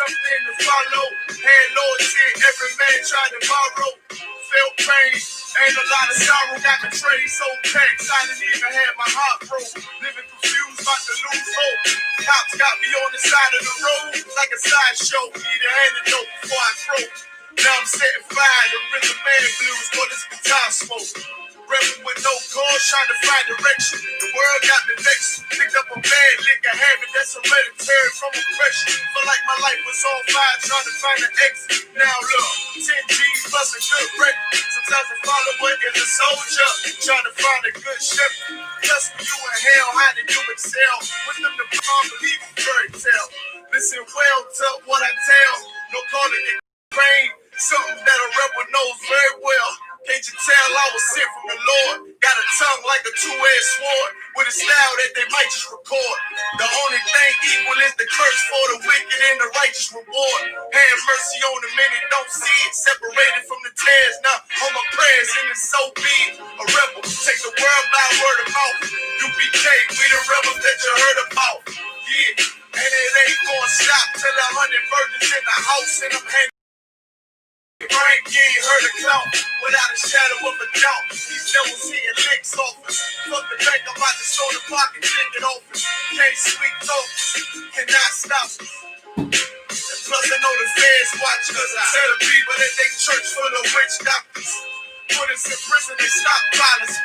something to follow. Had loyalty, every man tried to borrow. Felt pain, ain't a lot of sorrow. Got betrayed, so packs. I didn't even have my heart broke. Living confused, about to lose hope. Cops got me on the side of the road like a sideshow. Need an antidote before I croak. Now I'm setting fire to rhythm man blues for this guitar smoke. Rebel with no cause, trying to find direction. The world got me vexed. Picked up a bad liquor habit that's hereditary from oppression. Feel like my life was on fire, trying to find an exit. Now look, 10 G's plus a good record. Sometimes a follower is a soldier, trying to find a good shepherd. Plus when you in hell, how did you excel? With them to believe in fairy tale. Listen well to what I tell. No calling it pain. Something that a rebel knows very well. Can't you tell I was sent from the Lord? Got a tongue like a two-edged sword, with a style that they might just record. The only thing equal is the curse for the wicked and the righteous reward. Have mercy on the many, don't see it. Separated from the tares, now on my prayers, and it's so big. A rebel, take the world by word of mouth. UPK, we the rebels that you heard about. Yeah, and it ain't gonna stop till 100 virgins in the house, and I'm hanging. Frank, you ain't heard a clout without a shadow of a doubt. These devils seeing licks off us. Fuck the bank, I'm about to show the pocket, take it off us. Can't sweet talk, cannot stop us. And plus I know the feds watch us. I tell the people that they church full of witch doctors. Put us in prison and stop violence.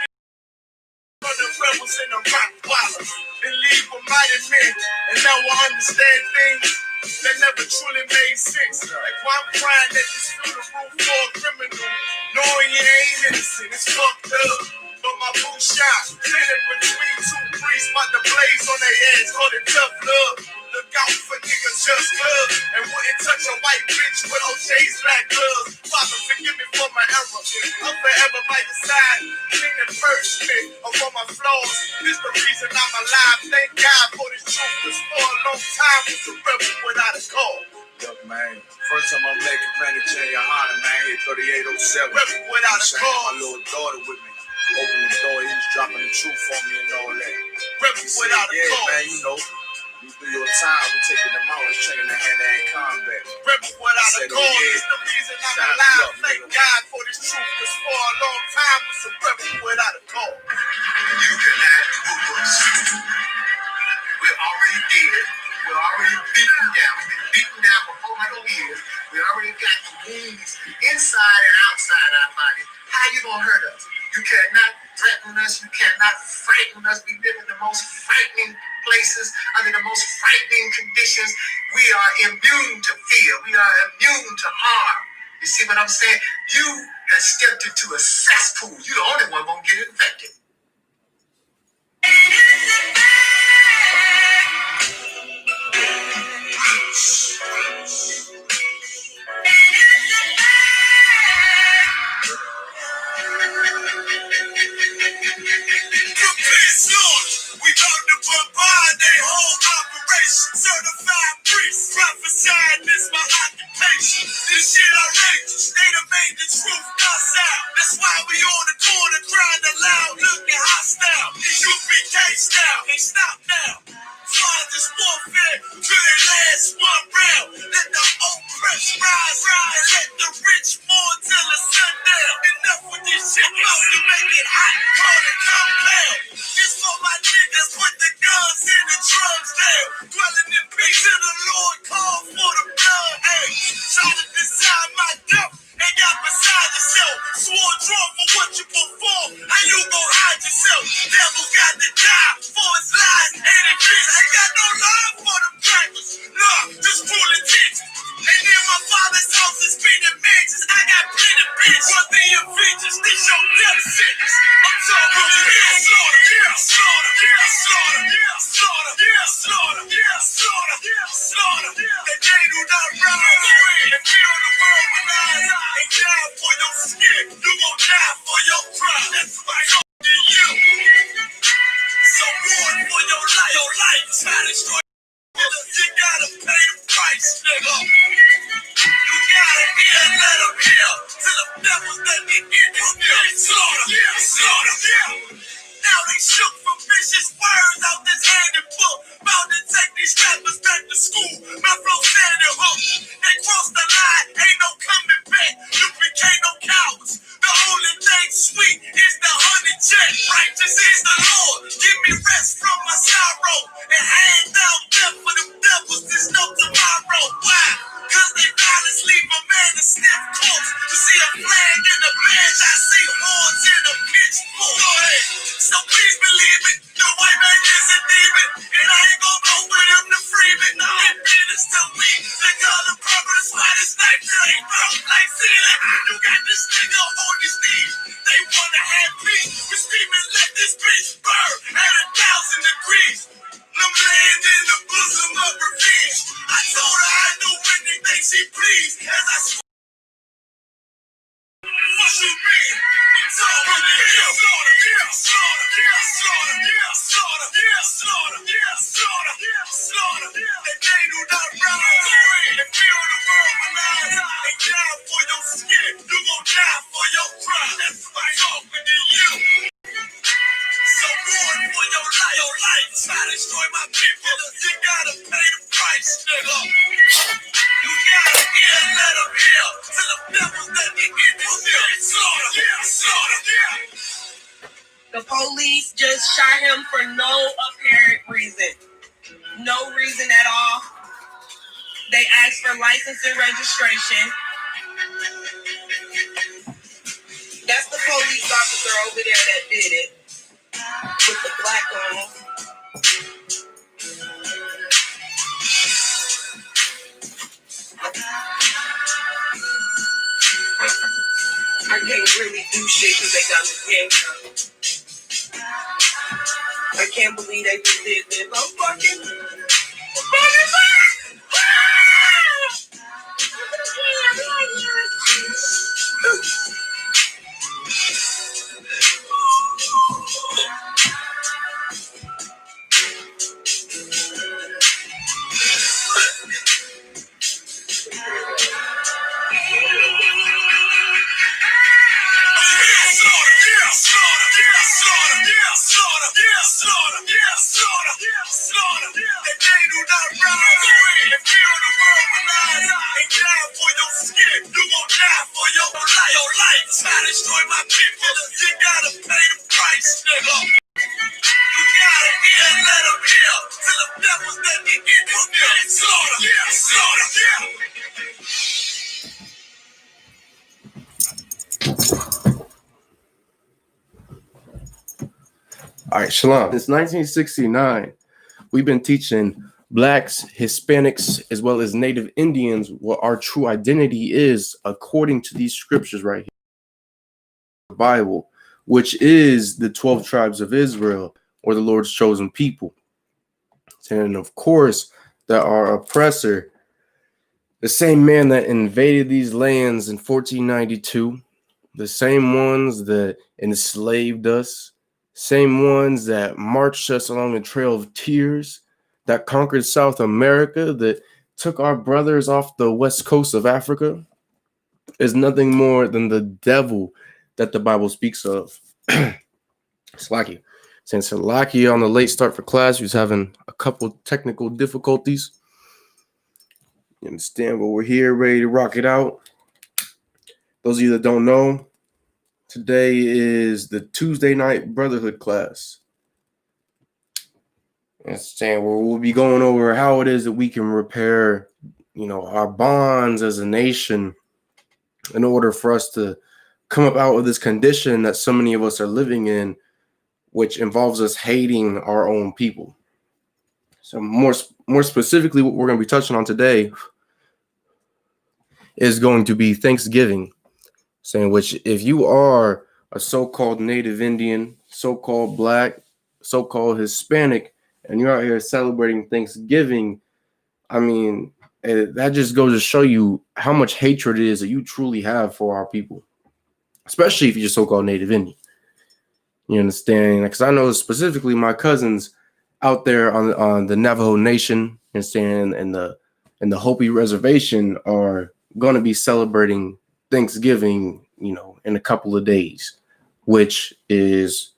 From the rebels and the rock wallers. Then leave with mighty men. And now I understand things that never truly made sense. Like why I'm crying at this funeral for a criminal, knowing you ain't innocent, it's fucked up. But my boo shot, standing between two priests, about to blaze on their ass, call it tough love. Look out for niggas just love, and wouldn't touch a white bitch with OJ's black gloves. Father, forgive me for my error. I'm forever by your side. King and first me of all my flaws. This the reason I'm alive. Thank God for this truth. Cause for a long time was a rebel without a call. Look, man, first time I'm making Planet GEN.YAHANNA, man, here 3807. Rebel without a call. My little daughter with me. Open the door, he was dropping the truth for me and all that. Rebel without a call. Man, you know, you do your time, we taking them out and training the hand-to-hand combat. Rebel without a call. It's the reason I'm alive. Thank God for this truth. Cause for a long time was a rebel without a call. You cannot move us. We're already dead. We're already beaten down. We've been beaten down for 400 years. We already got the wounds inside and outside our bodies. How you gonna hurt us? You cannot threaten us. You cannot frighten us. We live in the most frightening places, under the most frightening conditions. We are immune to fear. We are immune to harm. You see what I'm saying? You have stepped into a cesspool. You're the only one gonna get infected. We about to bombard their whole operation. Certified priest, prophesying this my occupation. This shit outrageous. They done made the truth outside. That's why we on the corner crying aloud, looking hostile. I.S.U.P.K style. Can't stop now. Find this warfare to their last one round. Let the oppressed rise, and let the rich mourn till the sundown. Enough with this shit, about to make it hot, call it compound. This for my niggas, put the guns and the drums down. Dwelling in peace till the Lord call for the blood. Hey, try to decide my death and got beside yourself. Swore drawn for what you perform. How you gon' hide yourself? Devil got to die for his lies and his bitch. I got no love for them crackers. Nah, just full intentions. And then my father's house is spinning mansions. I got plenty bitch. Run the Avengers, this your death sentence. I'm talking real slaughter, yeah, slaughter, yeah, slaughter, yeah, slaughter, yeah, slaughter, yeah, slaughter, yeah, slaughter. That they do not rise and fill the world with lies. And die for your skin, you gon' die for your crime. That's right, to you. So born for your life, try to destroy. You gotta pay the price, nigga. You gotta hear, let them hear. Till the devils that get in this bill. Slaughter, yeah, slaughter, yeah. Now they shook from vicious words out this handed book. About to take these rappers back to school. My flow standing hook. corpse. You see a flag in the bench, I see horns in a pitchfork. Go ahead. So please believe it, the white man is a demon, and I ain't gonna go with him to free me. No, it is to me. They call the prophets why this knife ain't broke like ceiling. You got this nigga on his knees. They wanna have peace. We screaming, let this bitch burn at 1,000 degrees. I'm laying in the bosom of revenge. I told her I'd do anything she pleased. As I swear, what you mean? Slaughter, yeah, slaughter, yeah, slaughter, yeah, slaughter, yeah, slaughter, yeah, slaughter, yeah, slaughter, yeah, slaughter. That they do not rise and feel the world alive. They die for your skin. You gon' die for your crime. That's why I'm talking to you. So born for your life, try to destroy my people. You gotta pay the price, nigga. You gotta hear, let them hear. Till the devils let me in this deal. Slaughter, yeah, slaughter, yeah. The police just shot him for no apparent reason. No reason at all. They asked for license and registration. That's the police officer over there that did it. With the black on. I can't really do shit because they got me handcuffed. I can't believe they just did this. I'm fucking. All right, Shalom. Since 1969, we've been teaching Blacks, Hispanics, as well as Native Indians what our true identity is according to these scriptures right here. The Bible, which is the 12 tribes of Israel, or the Lord's chosen people. And of course, that our oppressor, the same man that invaded these lands in 1492, the same ones that enslaved us, same ones that marched us along the Trail of Tears, that conquered South America, that took our brothers off the west coast of Africa, is nothing more than the devil that the Bible speaks of. Slacky. Since Slacky on the late start for class, he was having a couple technical difficulties. You understand? But we're here ready to rock it out. Those of you that don't know, today is the Tuesday night Brotherhood class. Understand? Where we'll be going over how it is that we can repair, our bonds as a nation in order for us to come up out of this condition that so many of us are living in, which involves us hating our own people. So more specifically, what we're going to be touching on today is going to be Thanksgiving, saying which if you are a so-called Native Indian, so-called Black, so-called Hispanic, and you're out here celebrating Thanksgiving, I mean, that just goes to show you how much hatred it is that you truly have for our people, especially if you're so-called Native Indian. You understand? Because I know specifically my cousins out there on the Navajo Nation, understand, and the Hopi Reservation are going to be celebrating Thanksgiving, in a couple of days, which is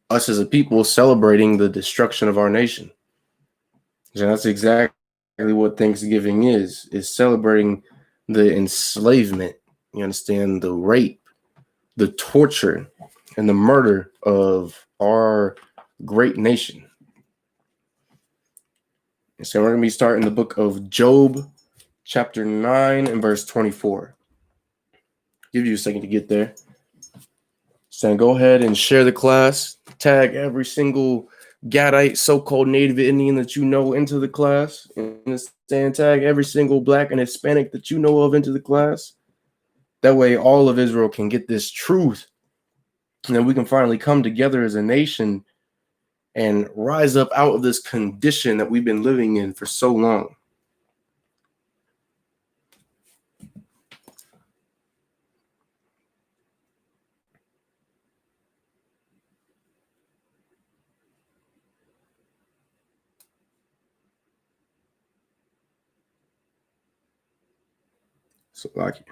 us as a people celebrating the destruction of our nation. So that's exactly what Thanksgiving is celebrating the enslavement, you understand, the rape, the torture, and the murder of our great nation. And so we're going to be starting the book of Job, chapter 9 and verse 24. Give you a second to get there. So go ahead and share the class. Tag every single Gadite, so-called Native Indian that you know into the class. And tag every single Black and Hispanic that you know of into the class. That way all of Israel can get this truth. And then we can finally come together as a nation and rise up out of this condition that we've been living in for so long. So like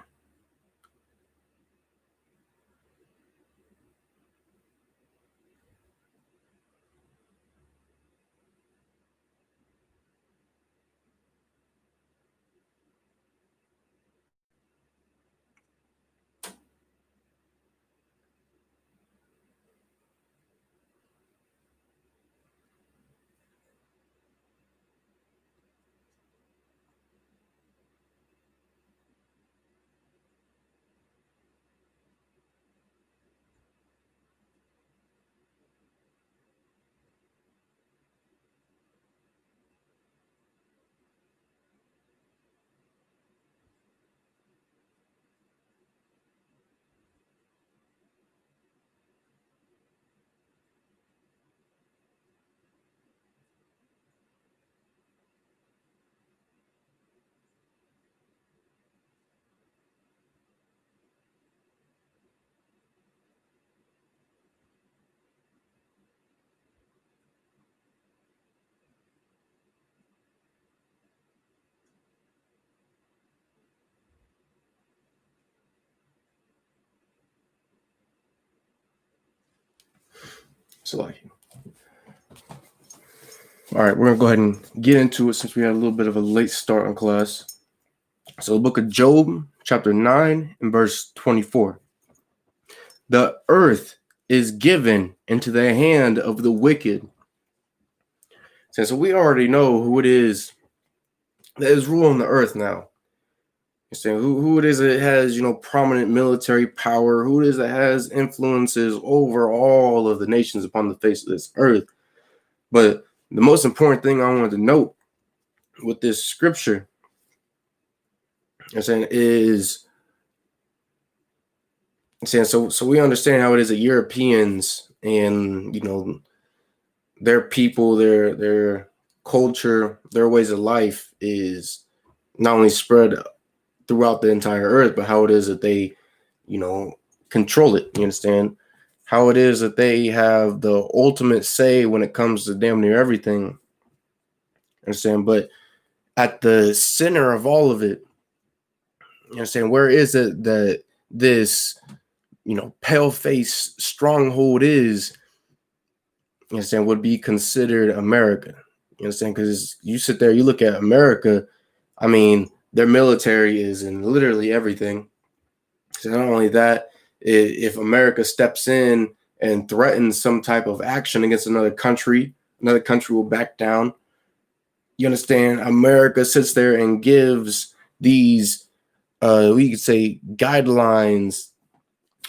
all right, we're gonna go ahead and get into it since we had a little bit of a late start on class. So the book of Job, chapter 9 and verse 24. The earth is given into the hand of the wicked. So we already know who it is that is ruling the earth now. You're saying who it is that has, prominent military power, who it is that has influences over all of the nations upon the face of this earth. But the most important thing I wanted to note with this scripture, is so we understand how it is that Europeans and their people, their culture, their ways of life is not only spread throughout the entire earth, but how it is that they, control it. You understand how it is that they have the ultimate say when it comes to damn near everything. Understand? But at the center of all of it, where is it that this, pale-face stronghold is, would be considered America. You understand? Because you sit there, you look at America, their military is in literally everything. So not only that, if America steps in and threatens some type of action against another country will back down. You understand? America sits there and gives these, we could say, guidelines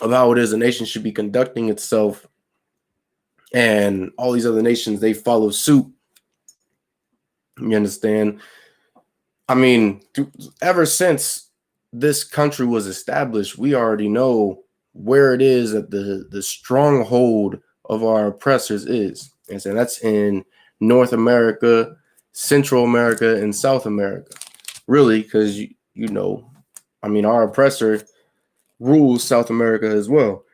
of how it is a nation should be conducting itself. And all these other nations, they follow suit. You understand? Ever since this country was established, we already know where it is that the stronghold of our oppressors is. And so that's in North America, Central America, and South America. Really, because, our oppressor rules South America as well.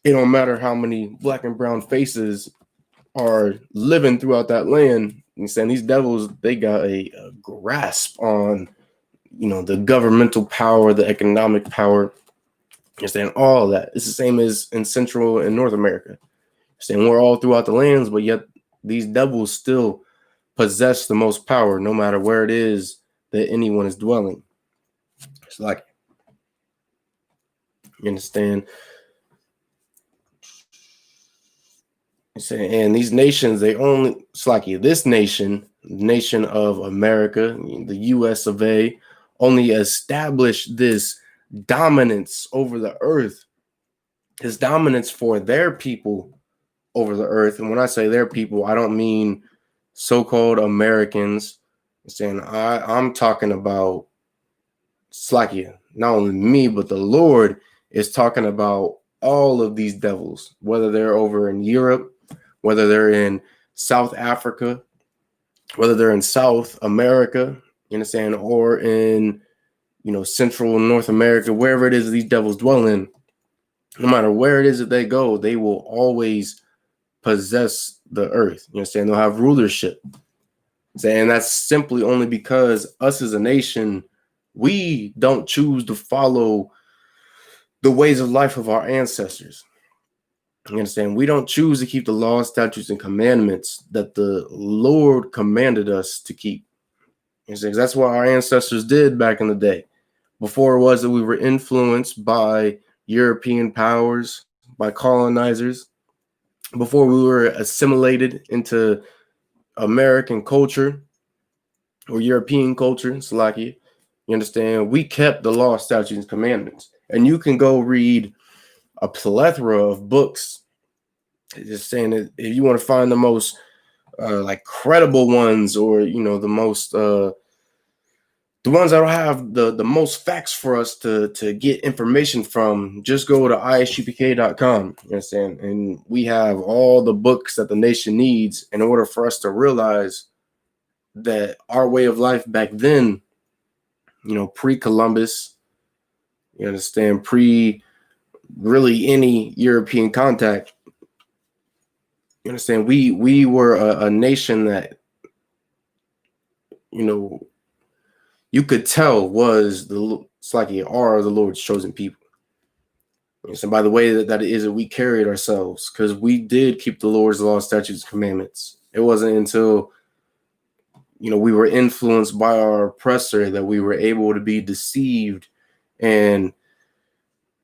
It don't matter how many black and brown faces are living throughout that land. You saying these devils, they got a grasp on, the governmental power, the economic power. You understand all of that. It's the same as in Central and North America. Saying we're all throughout the lands, but yet these devils still possess the most power, no matter where it is that anyone is dwelling. It's like, you understand? And these nations, this nation of America, the US of A, only established this dominance over the earth, his dominance for their people over the earth. And when I say their people, I don't mean so-called Americans. I'm talking about Slakia. Not only me, but the Lord is talking about all of these devils, whether they're over in Europe, whether they're in South Africa, whether they're in South America, you understand, or in, Central North America, wherever it is these devils dwell in. No matter where it is that they go, they will always possess the earth. You understand? They'll have rulership. And that's simply only because us as a nation, we don't choose to follow the ways of life of our ancestors. You understand? We don't choose to keep the laws, statutes, and commandments that the Lord commanded us to keep. You understand? That's what our ancestors did back in the day. Before it was that we were influenced by European powers, by colonizers, before we were assimilated into American culture or European culture, Slovakia, you understand? We kept the law, statutes, and commandments. And you can go read a plethora of books. Just saying that if you want to find the most credible ones, or the most the ones that will have the most facts for us to get information from, just go to ISUPK.com. You understand? And we have all the books that the nation needs in order for us to realize that our way of life back then, pre-Columbus, you understand, pre really any European contact, you understand, we were a nation that, you could tell was it's like the Lord's chosen people. And by the way that it is that we carried ourselves, because we did keep the Lord's law, statutes, commandments. It wasn't until we were influenced by our oppressor that we were able to be deceived and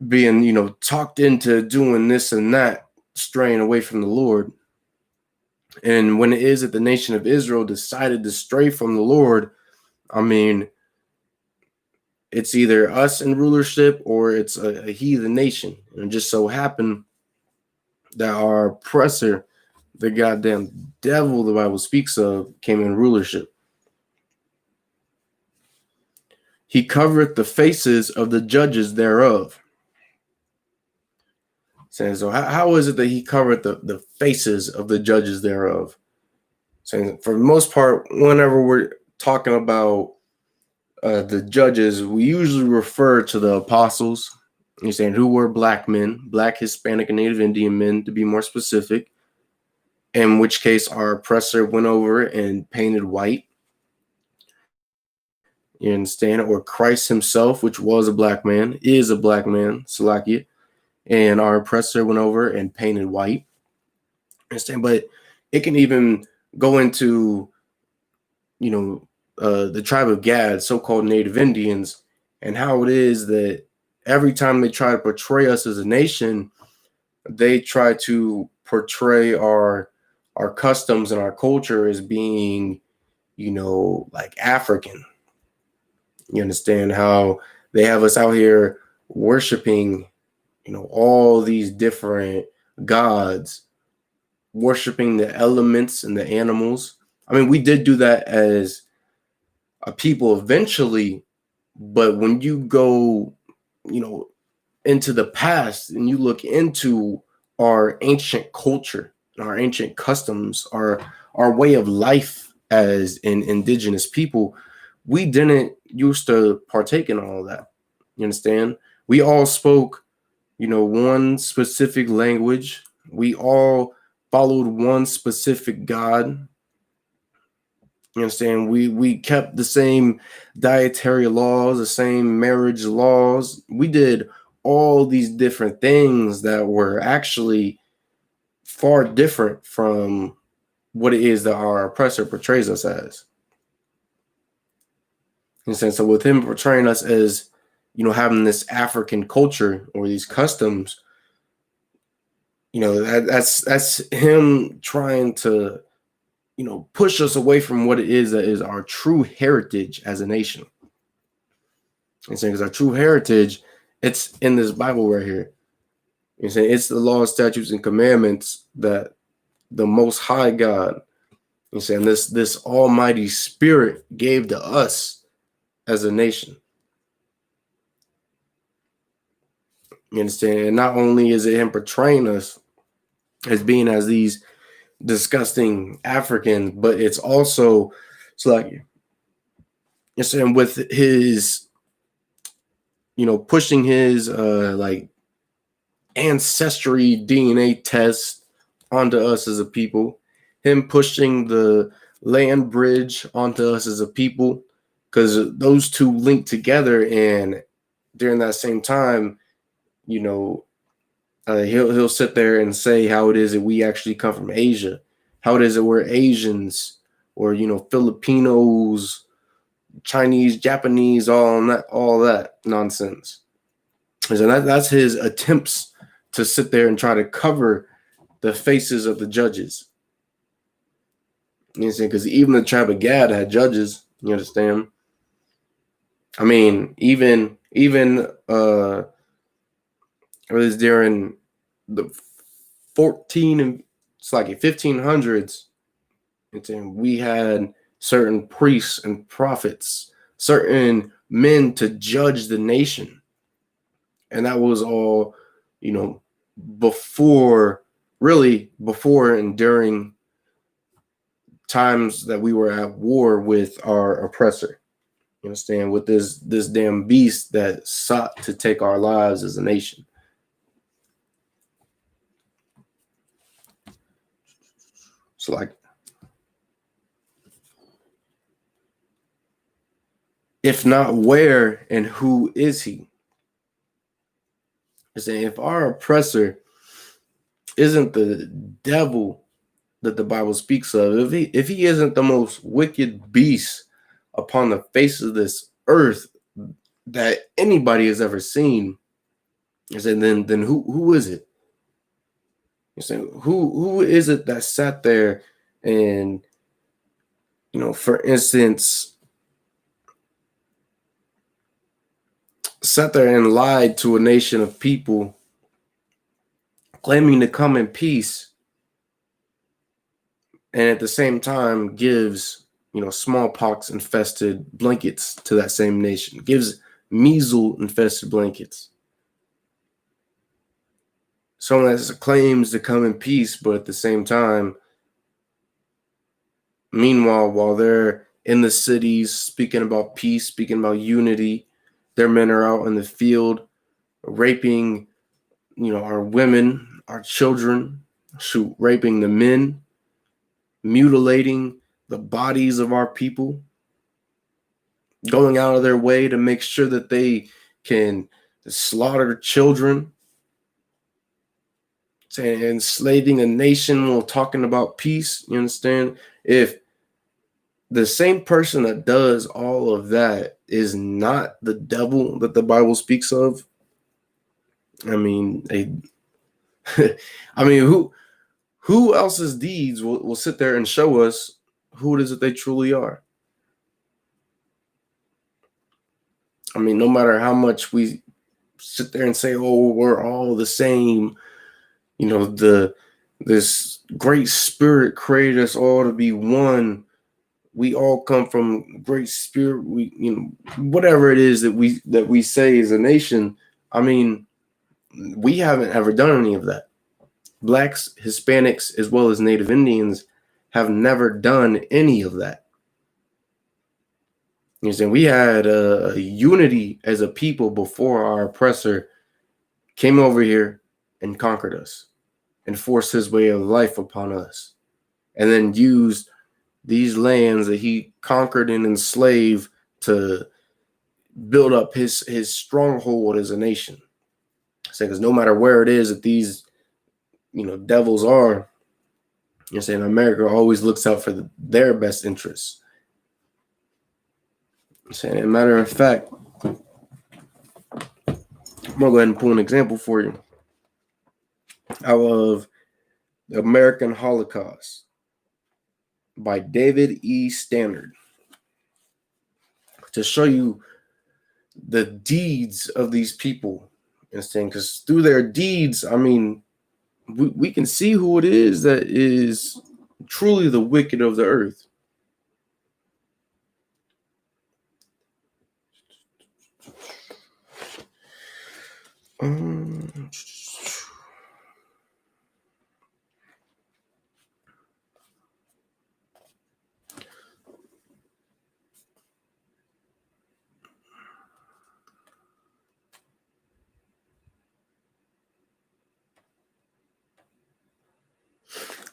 being talked into doing this and that, straying away from the Lord. And when it is that the nation of Israel decided to stray from the Lord, I mean, it's either us in rulership or it's a heathen nation. And it just so happened that our oppressor, the goddamn devil the Bible speaks of, came in rulership. He covereth the faces of the judges thereof. So how is it that he covered the faces of the judges thereof? So for the most part, whenever we're talking about the judges, we usually refer to the apostles. You're saying who were black men, black, Hispanic, and Native Indian men, to be more specific. In which case, our oppressor went over and painted white. You understand? Or Christ himself, which was a black man, is a black man, Salakia. And our oppressor went over and painted white. Understand? But it can even go into, the tribe of Gad, so-called Native Indians, and how it is that every time they try to portray us as a nation, they try to portray our customs and our culture as being, like African. You understand how they have us out here worshiping, all these different gods, worshiping the elements and the animals. I mean, we did do that as a people eventually, but when you go, into the past and you look into our ancient culture, our ancient customs, our way of life as an indigenous people, we didn't used to partake in all of that. You understand? We all spoke, one specific language. We all followed one specific God. You understand? We kept the same dietary laws, the same marriage laws. We did all these different things that were actually far different from what it is that our oppressor portrays us as. You understand? So with him portraying us as, having this African culture or these customs, that's him trying to, push us away from what it is that is our true heritage as a nation. And saying, because our true heritage It's in this Bible right here. You say it's the law, statutes, and commandments that the Most High God, you saying this Almighty Spirit gave to us as a nation. You understand? And not only is it him portraying us as being as these disgusting Africans, but it's also like you're saying with his, pushing his like ancestry DNA test onto us as a people, him pushing the land bridge onto us as a people, because those two link together. And during that same time, he'll sit there and say how it is that we actually come from Asia, how it is that we're Asians, or Filipinos, Chinese, Japanese, all that nonsense. And that's his attempts to sit there and try to cover the faces of the judges. You understand? Because even the tribe of Gad had judges. You understand? I mean, even it was during the 1500s. And we had certain priests and prophets, certain men to judge the nation. And that was all, before and during times that we were at war with our oppressor. You understand? With this damn beast that sought to take our lives as a nation. So like, if not where and who is he? You're saying if our oppressor isn't the devil that the Bible speaks of, if he isn't the most wicked beast upon the face of this earth that anybody has ever seen, I said, then who is it? You say, who is it that sat there and, for instance, sat there and lied to a nation of people claiming to come in peace, and at the same time gives, smallpox infested blankets to that same nation, gives measles infested blankets. Someone that claims to come in peace, but at the same time, meanwhile, while they're in the cities speaking about peace, speaking about unity, their men are out in the field raping, our women, our children, raping the men, mutilating the bodies of our people, going out of their way to make sure that they can slaughter children, enslaving a nation while talking about peace. You understand? If the same person that does all of that is not the devil that the Bible speaks of, I mean, who else's deeds will sit there and show us who it is that they truly are? I mean, no matter how much we sit there and say, oh, we're all the same, this great spirit created us all to be one. We all come from great spirit. We, whatever it is that we say as a nation, I mean, we haven't ever done any of that. Blacks, Hispanics, as well as Native Indians have never done any of that. You know, we had a unity as a people before our oppressor came over here and conquered us and forced his way of life upon us, and then used these lands that he conquered and enslaved to build up his stronghold as a nation. Because no matter where it is that these devils are, America always looks out for their best interests. As a matter of fact, I'm gonna go ahead and pull an example for you out of The American Holocaust by David E. Stannard, to show you the deeds of these people. You understand? Because through their deeds, I mean, we can see who it is that is truly the wicked of the earth.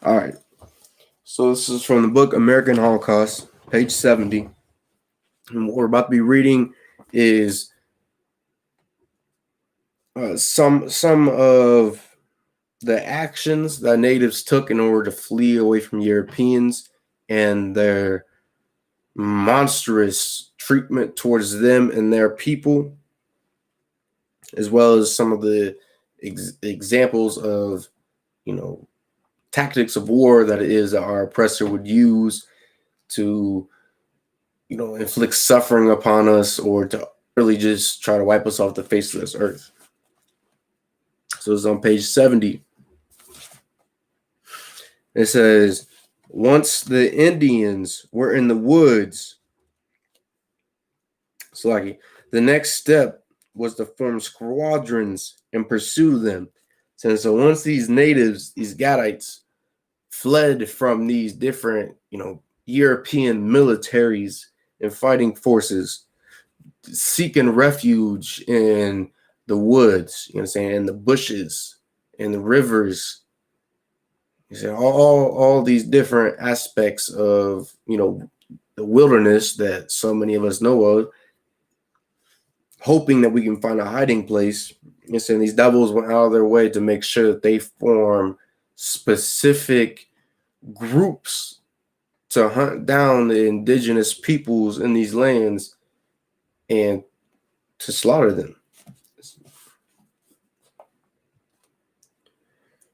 All right. So this is from the book American Holocaust, page 70. And what we're about to be reading is some of the actions that natives took in order to flee away from Europeans and their monstrous treatment towards them and their people, as well as some of the examples of, tactics of war that it is that our oppressor would use to, inflict suffering upon us or to really just try to wipe us off the face of this earth. So it's on page 70. It says, once the Indians were in the woods, so like the next step was to form squadrons and pursue them. So once these natives, these Gadites, fled from these different, European militaries and fighting forces, seeking refuge in the woods, in the bushes, in the rivers, all these different aspects of, the wilderness that so many of us know of, hoping that we can find a hiding place. And so these devils went out of their way to make sure that they form specific groups to hunt down the indigenous peoples in these lands and to slaughter them.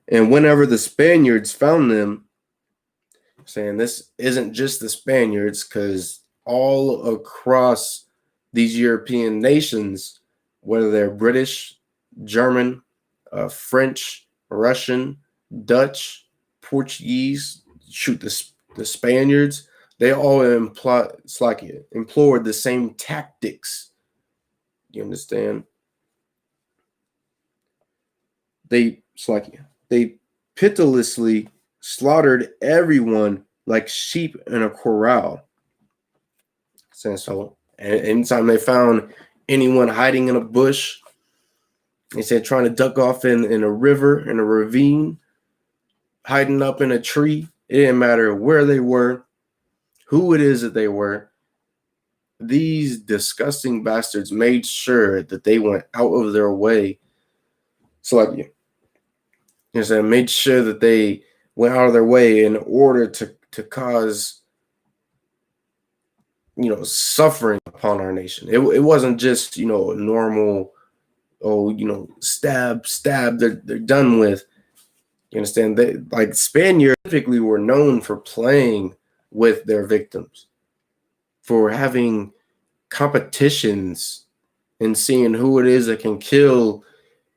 And whenever the Spaniards found them, saying this isn't just the Spaniards, because all across these European nations, whether they're British, German, French, Russian, Dutch, Portuguese, the Spaniards, they all implored the same tactics. You understand? They pitilessly slaughtered everyone like sheep in a corral. So anytime they found anyone hiding in a bush, they said trying to duck off in a river, in a ravine, hiding up in a tree, it didn't matter where they were, who it is that they were. These disgusting bastards made sure that they went out of their way. So made sure that they went out of their way in order to cause, suffering upon our nation. It wasn't just, normal, stab, they're done with. You understand? They, like Spaniards typically were known for playing with their victims, for having competitions and seeing who it is that can kill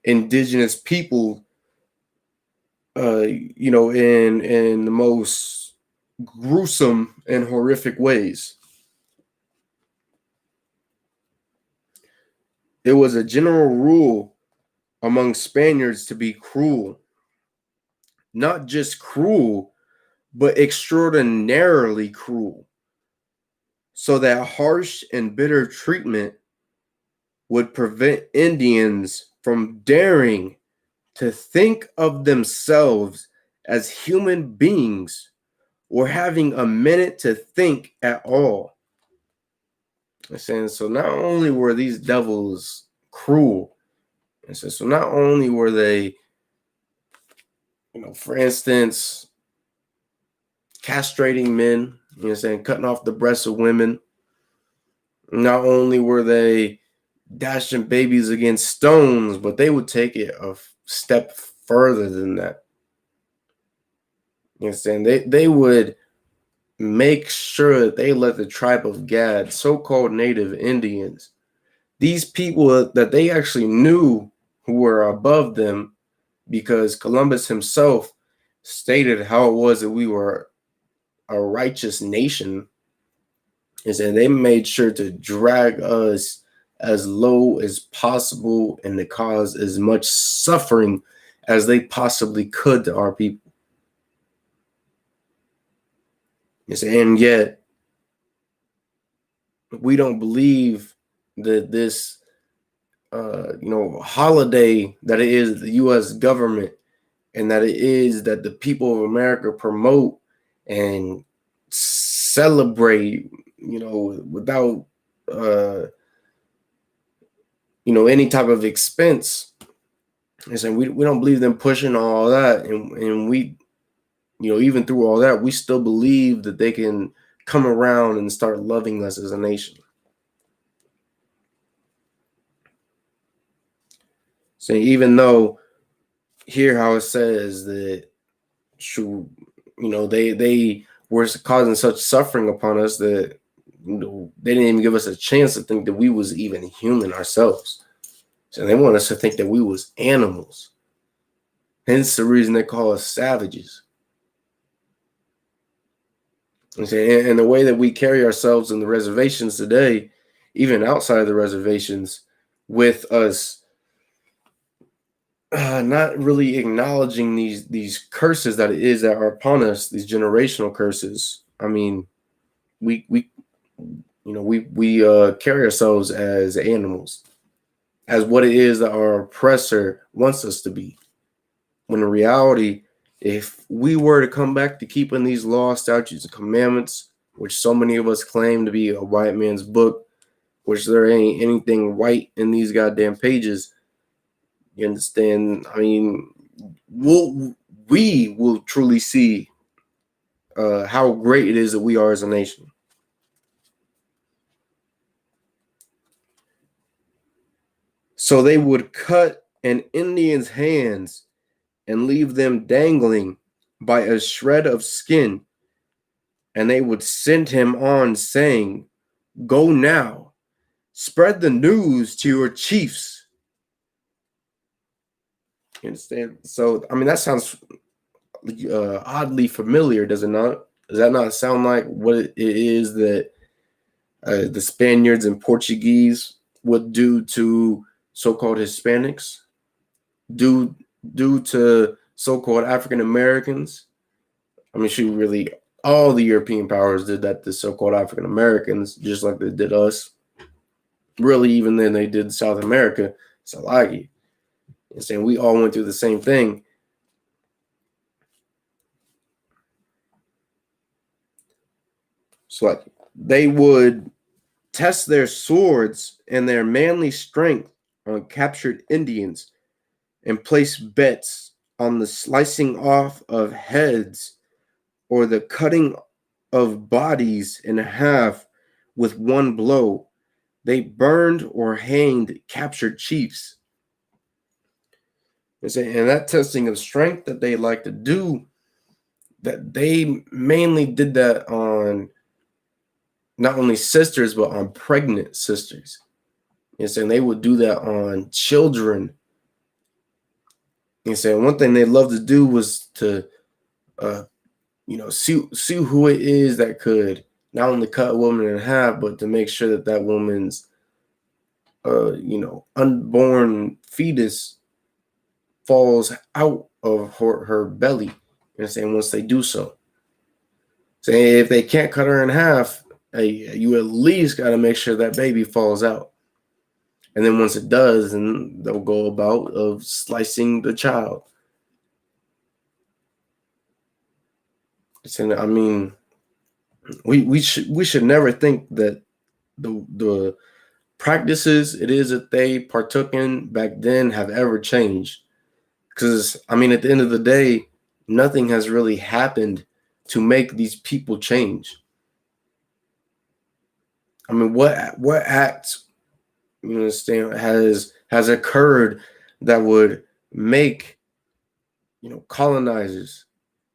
indigenous people, in the most gruesome and horrific ways. It was a general rule among Spaniards to be cruel. Not just cruel, but extraordinarily cruel. So that harsh and bitter treatment would prevent Indians from daring to think of themselves as human beings or having a minute to think at all. I'm saying, so not only were these devils cruel, so not only were they, for instance, castrating men, cutting off the breasts of women. Not only were they dashing babies against stones, but they would take it a step further than that. They would make sure that they let the tribe of Gad, so-called native Indians, these people that they actually knew who were above them, because Columbus himself stated how it was that we were a righteous nation, is that they made sure to drag us as low as possible and to cause as much suffering as they possibly could to our people. And yet, we don't believe that this, holiday that it is the U.S. government and that it is that the people of America promote and celebrate, without, any type of expense. And saying we don't believe them pushing all that, and we, even through all that, we still believe that they can come around and start loving us as a nation. So even though here how it says that, they were causing such suffering upon us that they didn't even give us a chance to think that we was even human ourselves. So they want us to think that we was animals. Hence the reason they call us savages. And the way that we carry ourselves in the reservations today, even outside of the reservations, with us not really acknowledging these curses that it is that are upon us, these generational curses. I mean, we carry ourselves as animals, as what it is that our oppressor wants us to be. When in reality, if we were to come back to keeping these laws, statutes, and commandments, which so many of us claim to be a white man's book, which there ain't anything white in these goddamn pages, you understand? I mean, we will truly see how great it is that we are as a nation. So they would cut an Indian's hands and leave them dangling by a shred of skin, and they would send him on, saying, "Go now, spread the news to your chiefs." You understand? So, I mean, that sounds oddly familiar, does it not? Does that not sound like what it is that the Spaniards and Portuguese would do to so-called Hispanics, do to so-called African Americans? I mean, really, all the European powers did that to so-called African Americans, just like they did us. Really, even then they did South America, Salagi. And saying we all went through the same thing. So like they would test their swords and their manly strength on captured Indians and place bets on the slicing off of heads or the cutting of bodies in half with one blow. They burned or hanged captured chiefs. And that testing of strength that they like to do, that they mainly did that on not only sisters, but on pregnant sisters. And they would do that on children. And one thing they loved to do was to, see who it is that could not only cut a woman in half, but to make sure that that woman's, unborn fetus falls out of her belly. Once they do so. Saying if they can't cut her in half, you at least got to make sure that baby falls out. And then once it does, then they'll go about of slicing the child. And I mean, we should never think that the practices it is that they partook in back then have ever changed. Because I mean, at the end of the day, nothing has really happened to make these people change. I mean, what act, you understand, has occurred that would make, colonizers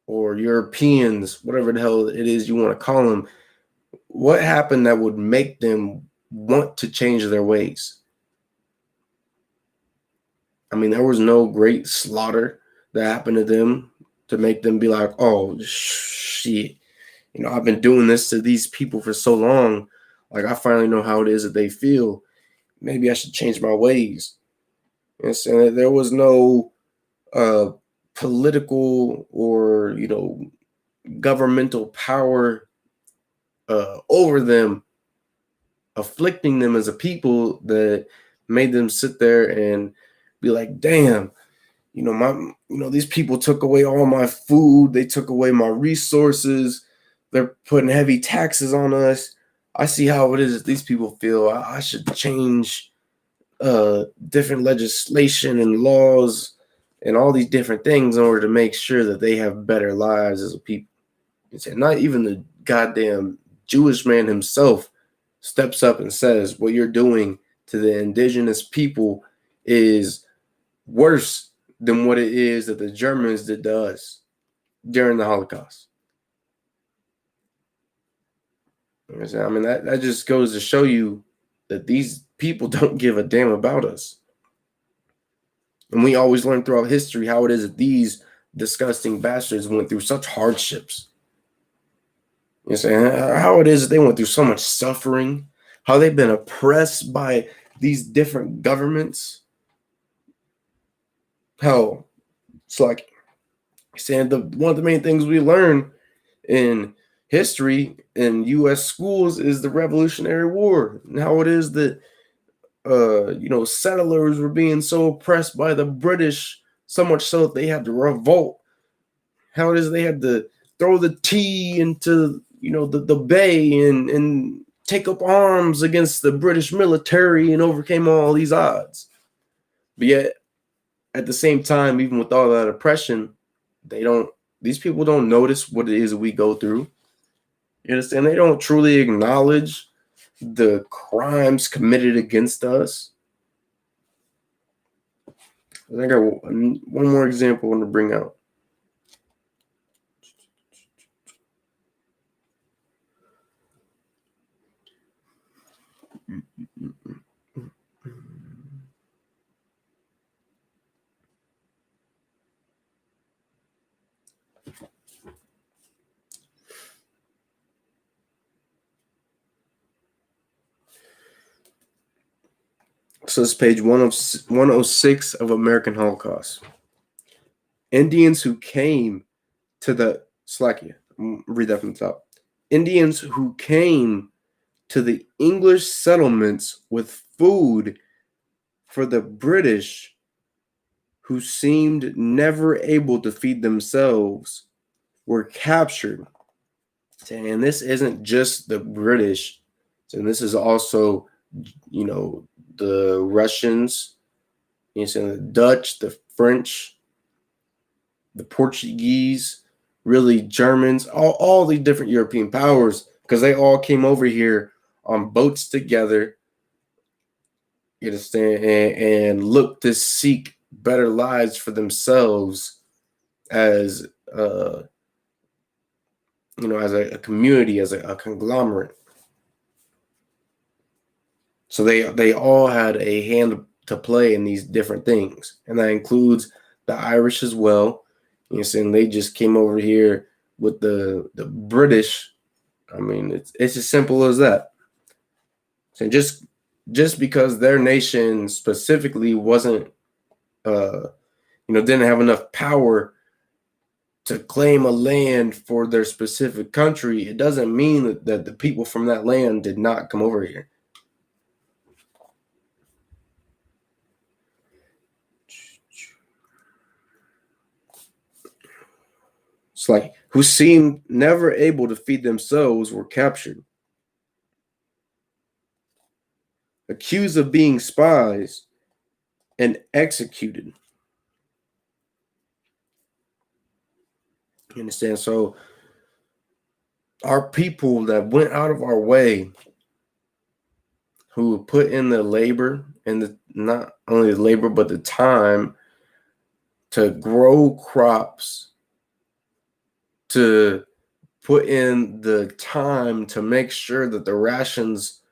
or Europeans, whatever the hell it is you want to call them, what happened that would make them want to change their ways? I mean, there was no great slaughter that happened to them to make them be like, oh, shit. You know, I've been doing this to these people for so long. Like, I finally know how it is that they feel. Maybe I should change my ways. And so there was no political or, you know, governmental power over them, afflicting them as a people that made them sit there and be like, damn, these people took away all my food. They took away my resources. They're putting heavy taxes on us. I see how it is that these people feel. I should change different legislation and laws and all these different things in order to make sure that they have better lives as a people. Not even the goddamn Jewish man himself steps up and says, what you're doing to the indigenous people is worse than what it is that the Germans did to us during the Holocaust. I mean, that just goes to show you that these people don't give a damn about us. And we always learn throughout history how it is that these disgusting bastards went through such hardships. You know what I'm saying? How it is that they went through so much suffering, how they've been oppressed by these different governments. Hell, it's like saying one of the main things we learn in history in U.S. schools is the Revolutionary War, and how it is that settlers were being so oppressed by the British, so much so that they had to revolt. How it is they had to throw the tea into the bay and take up arms against the British military and overcame all these odds. But yet, at the same time, even with all that oppression, these people don't notice what it is we go through. You understand? They don't truly acknowledge the crimes committed against us. I got one more example I want to bring out. So it's page 106 of American Holocaust. Indians who came to the Slovakia. Read that from the top. Indians who came to the English settlements with food for the British, who seemed never able to feed themselves, were captured. And this isn't just the British, and this is also, the Russians, the Dutch, the French, the Portuguese, really Germans, all these different European powers, because they all came over here on boats together, you understand, and looked to seek better lives for themselves as as a community, as a conglomerate. So they all had a hand to play in these different things, and that includes the Irish as well. You know, saying they just came over here with the British. I mean, it's as simple as that. So just because their nation specifically wasn't, didn't have enough power to claim a land for their specific country, it doesn't mean that the people from that land did not come over here. It's like, who seemed never able to feed themselves were captured, accused of being spies, and executed. You understand? So our people that went out of our way, who put in the labor and not only the labor but the time to grow crops, to put in the time to make sure that the rations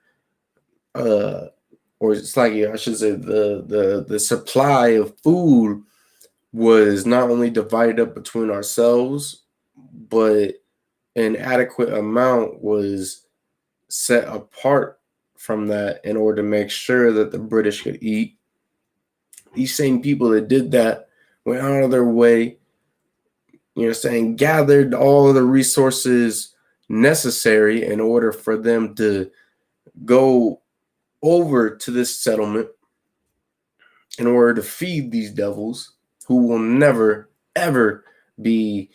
or it's like, I should say, the supply of food was not only divided up between ourselves, but an adequate amount was set apart from that in order to make sure that the British could eat. These same people that did that went out of their way, gathered all the resources necessary in order for them to go over to this settlement in order to feed these devils who will never, ever be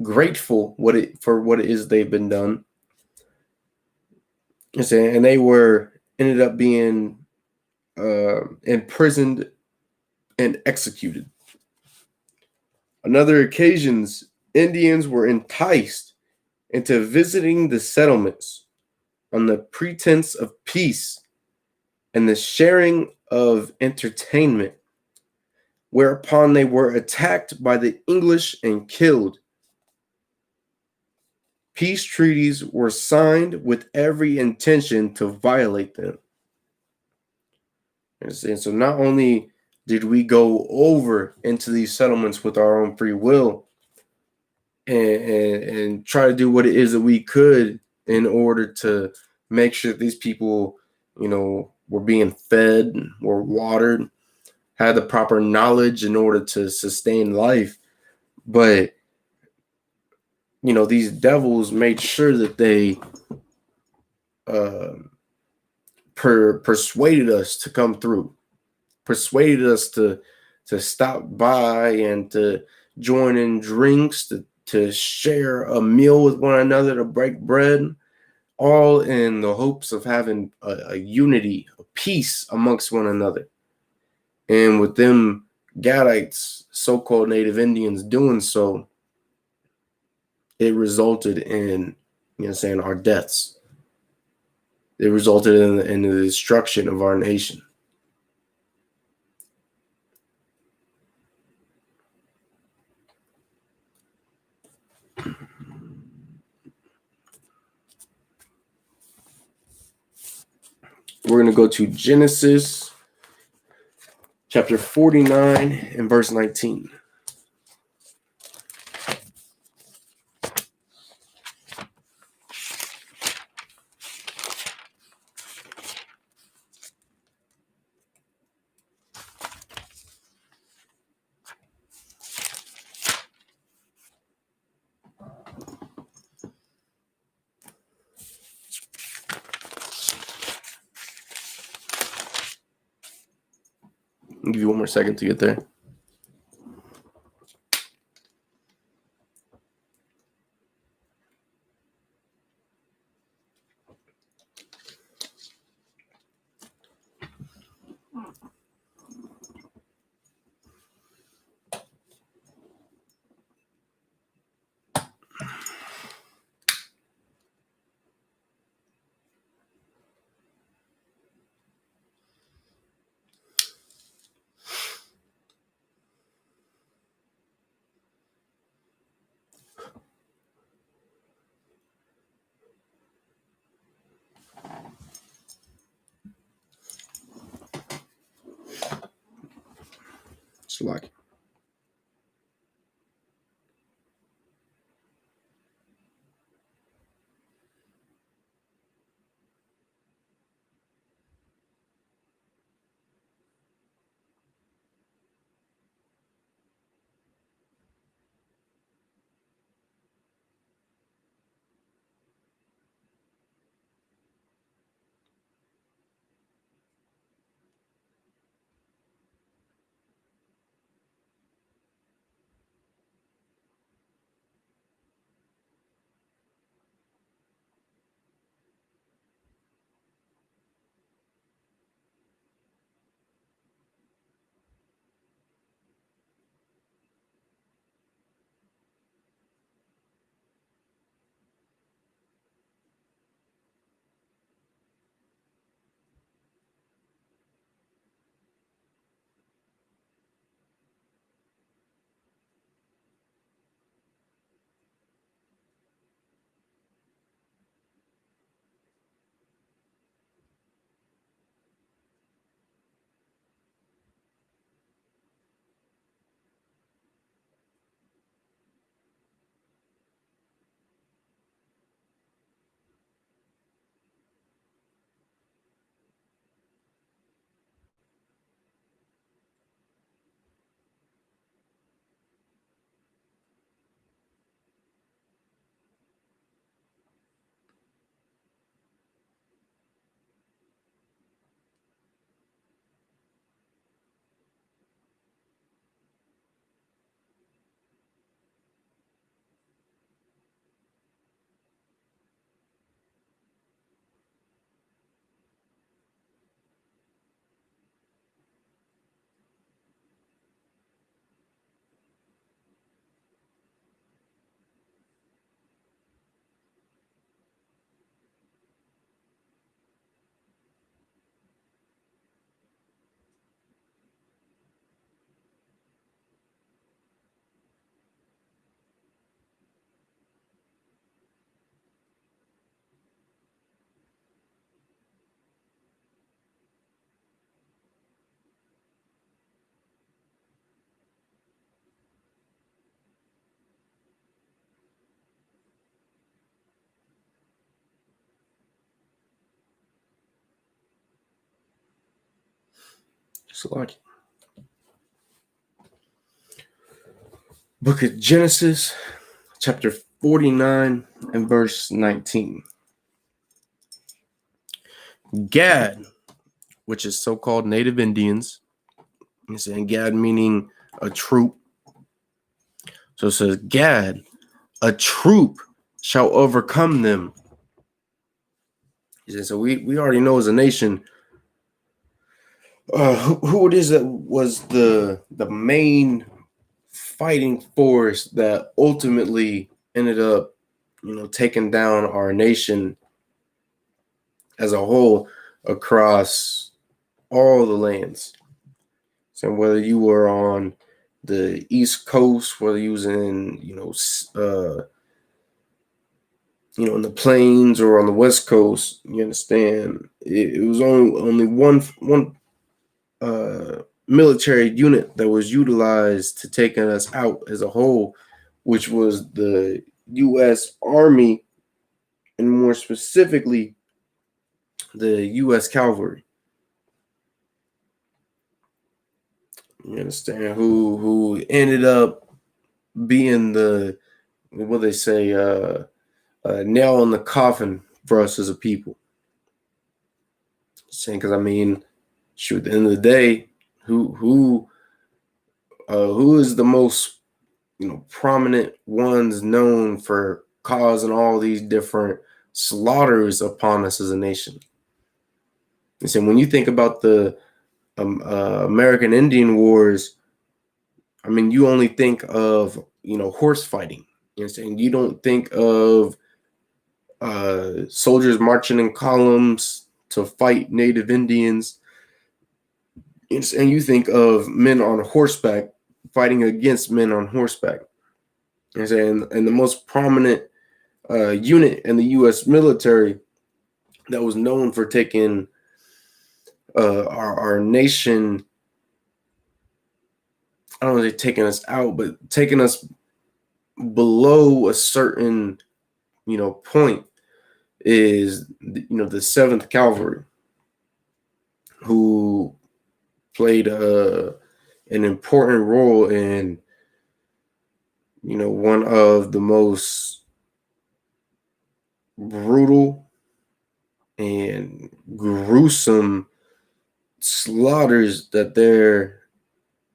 grateful for what it is they've been done. And they ended up being imprisoned and executed. On other occasions, Indians were enticed into visiting the settlements on the pretense of peace and the sharing of entertainment, whereupon they were attacked by the English and killed. Peace treaties were signed with every intention to violate them. And so not only did we go over into these settlements with our own free will and try to do what it is that we could in order to make sure that these people, were being fed, were watered, had the proper knowledge in order to sustain life. But, these devils made sure that they persuaded us to come through, persuaded us to stop by and to join in drinks, to share a meal with one another, to break bread, all in the hopes of having a unity, a peace amongst one another. And with them Gadites, so-called Native Indians, doing so, it resulted in, our deaths. It resulted in the destruction of our nation. We're going to go to Genesis chapter 49 and verse 19. I'll give you one more second to get there. Slack. Select. Book of Genesis, chapter 49 and verse 19. Gad, which is so-called native Indians, and Gad meaning a troop. So it says, Gad, a troop shall overcome them. He said, so we already know as a nation who it is that was the main fighting force that ultimately ended up, taking down our nation as a whole across all the lands. So whether you were on the East Coast, whether you was in, in the plains or on the West Coast, you understand, it was only one military unit that was utilized to taking us out as a whole, which was the U.S. Army, and more specifically, the U.S. Cavalry. You understand? Who ended up being the, what they say, nail in the coffin for us as a people. Saying, because shoot, at the end of the day, who is the most, prominent ones known for causing all these different slaughters upon us as a nation? And so when you think about the American Indian Wars, you only think of, horse fighting. You know what I'm saying? You don't think of soldiers marching in columns to fight native Indians. And you think of men on horseback fighting against men on horseback. You know what I'm saying? And the most prominent unit in the U.S. military that was known for taking our nation, I don't know if they're taking us out, but taking us below a certain, point, is, the 7th Cavalry, who played an important role in, one of the most brutal and gruesome slaughters that there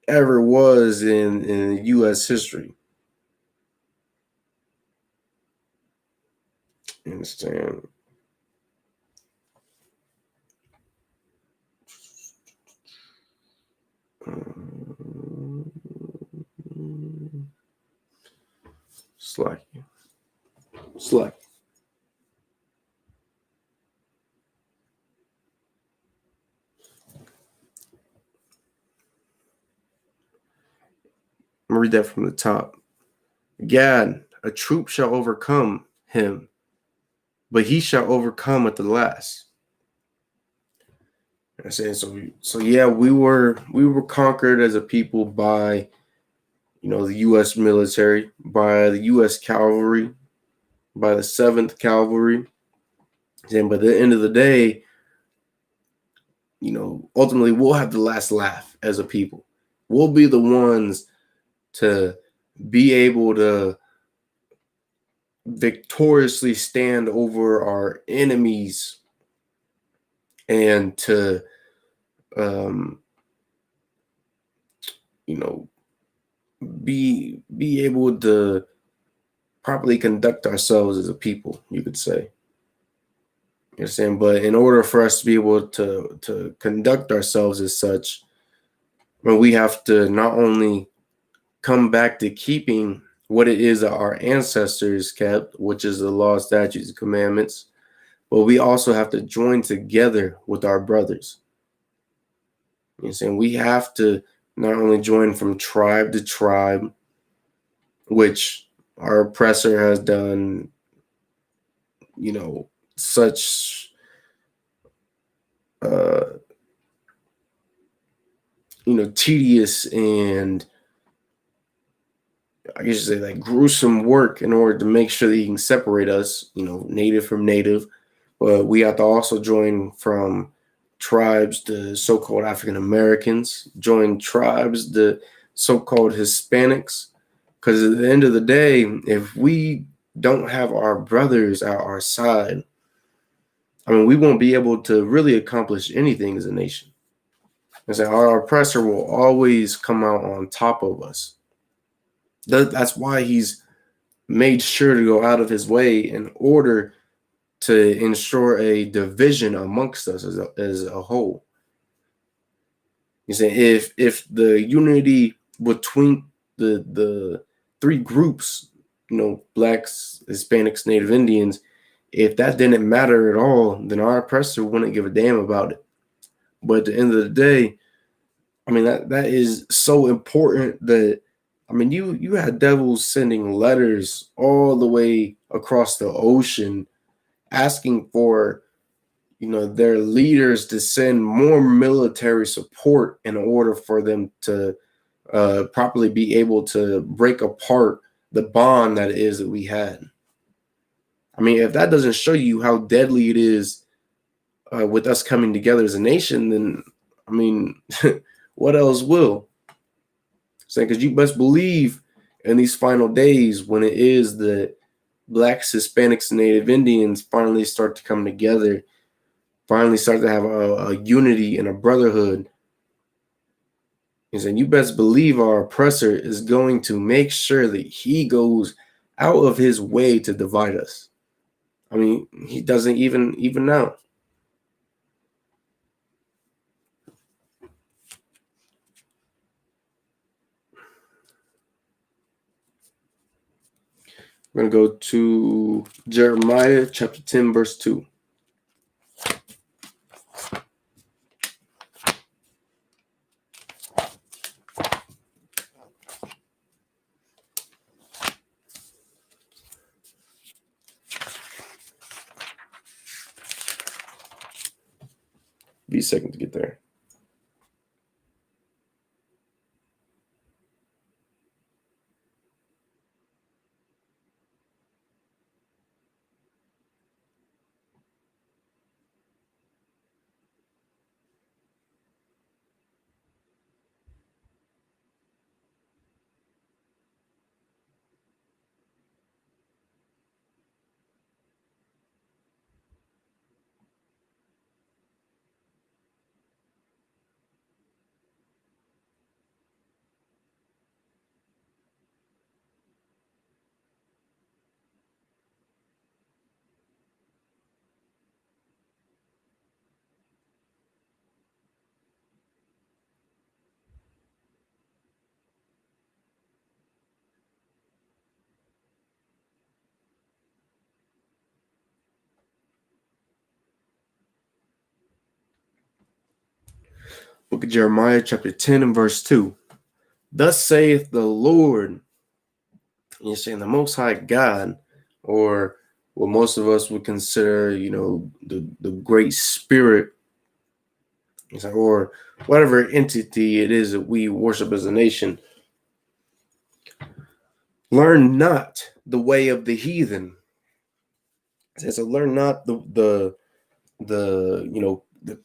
ever was in U.S. history. You understand? Slack. I'm gonna read that from the top. Gad, a troop shall overcome him, but he shall overcome at the last. I'm saying, so yeah, we were conquered as a people by, the U.S. military, by the U.S. Cavalry, by the 7th Cavalry. And by the end of the day, ultimately we'll have the last laugh as a people. We'll be the ones to be able to victoriously stand over our enemies and to, be able to properly conduct ourselves as a people, you could say. You understand? But in order for us to be able to conduct ourselves as such, we have to not only come back to keeping what it is that our ancestors kept, which is the law, statutes, and commandments, but we also have to join together with our brothers. You know what I'm saying? We have to not only join from tribe to tribe, which our oppressor has done, such tedious and, I guess you say, like, gruesome work in order to make sure that he can separate us, native from native. But we have to also join from tribes, the so-called African Americans, join tribes, the so-called Hispanics. Because at the end of the day, if we don't have our brothers at our side, I mean, we won't be able to really accomplish anything as a nation. And so our oppressor will always come out on top of us. That's why he's made sure to go out of his way in order to ensure a division amongst us as a whole. You say if the unity between the three groups, blacks, Hispanics, Native Indians, if that didn't matter at all, then our oppressor wouldn't give a damn about it. But at the end of the day, I mean, that is so important that, I mean, you had devils sending letters all the way across the ocean asking for, their leaders to send more military support in order for them to properly be able to break apart the bond that it is that we had. I mean, if that doesn't show you how deadly it is with us coming together as a nation, then, I mean, what else will? Saying, because you best believe in these final days when it is that blacks, Hispanics, and Native Indians finally start to come together, finally start to have a unity and a brotherhood. And you best believe our oppressor is going to make sure that he goes out of his way to divide us. I mean, he doesn't even now. We're going to go to Jeremiah chapter 10, verse 2. Be a second to get there. Book of Jeremiah chapter 10 and verse 2. Thus saith the Lord, and you're saying the Most High God, or what most of us would consider, the Great Spirit, or whatever entity it is that we worship as a nation. Learn not the way of the heathen. It says, so learn not the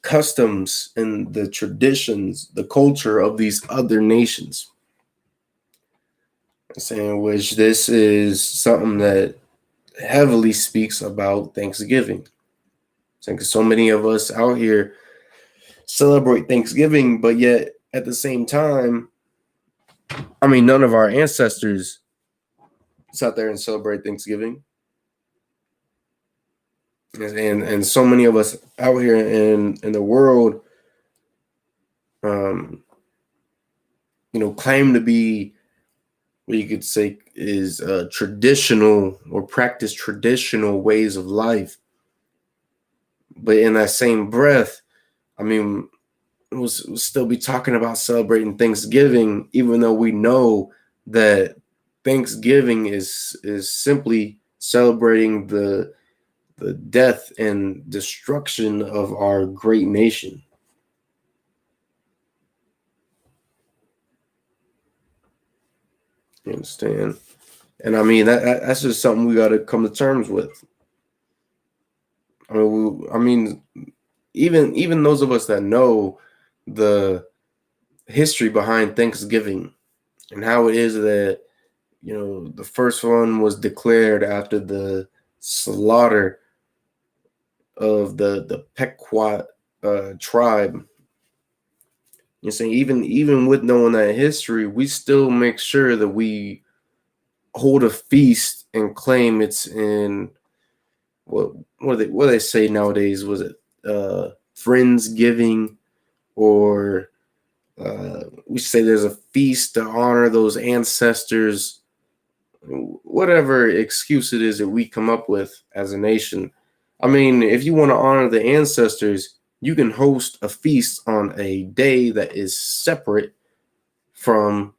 customs and the traditions, the culture of these other nations. Saying which this is something that heavily speaks about Thanksgiving. Saying because so many of us out here celebrate Thanksgiving, but yet at the same time, I mean, none of our ancestors sat there and celebrate Thanksgiving. And so many of us out here in the world, claim to be what you could say is traditional or practice traditional ways of life. But in that same breath, I mean, we'll still be talking about celebrating Thanksgiving, even though we know that Thanksgiving is simply celebrating the death and destruction of our great nation. You understand? And I mean, that's just something we got to come to terms with. I mean, even those of us that know the history behind Thanksgiving and how it is that, the first one was declared after the slaughter of the Pequot tribe. You're saying even with knowing that history, we still make sure that we hold a feast and claim it's in what do they say nowadays? Was it Friendsgiving, or we say there's a feast to honor those ancestors, whatever excuse it is that we come up with as a nation. I mean, if you want to honor the ancestors, you can host a feast on a day that is separate from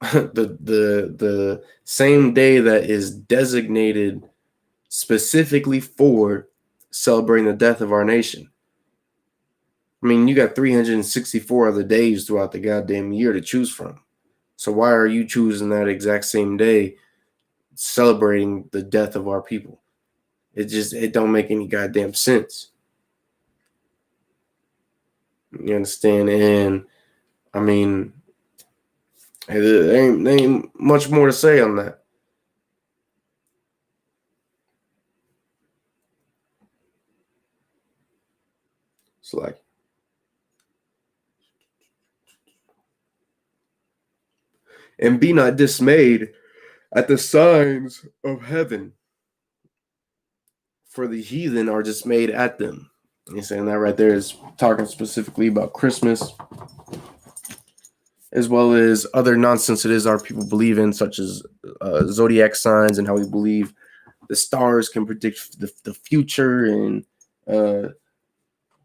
the same day that is designated specifically for celebrating the death of our nation. I mean, you got 364 other days throughout the goddamn year to choose from. So why are you choosing that exact same day celebrating the death of our people? It don't make any goddamn sense. You understand? And I mean, there ain't much more to say on that. It's like, and be not dismayed at the signs of heaven, for the heathen are dismayed at them. You're saying that right there is talking specifically about Christmas, as well as other nonsense it is our people believe in, such as zodiac signs and how we believe the stars can predict the future and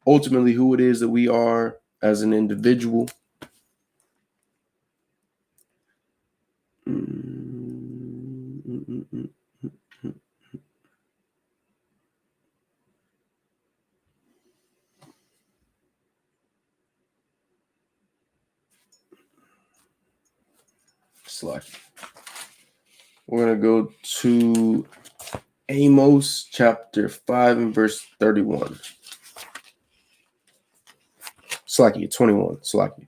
ultimately who it is that we are as an individual. Slack. We're going to go to Amos chapter 5 and verse 31. Slacky, 21. Slacky.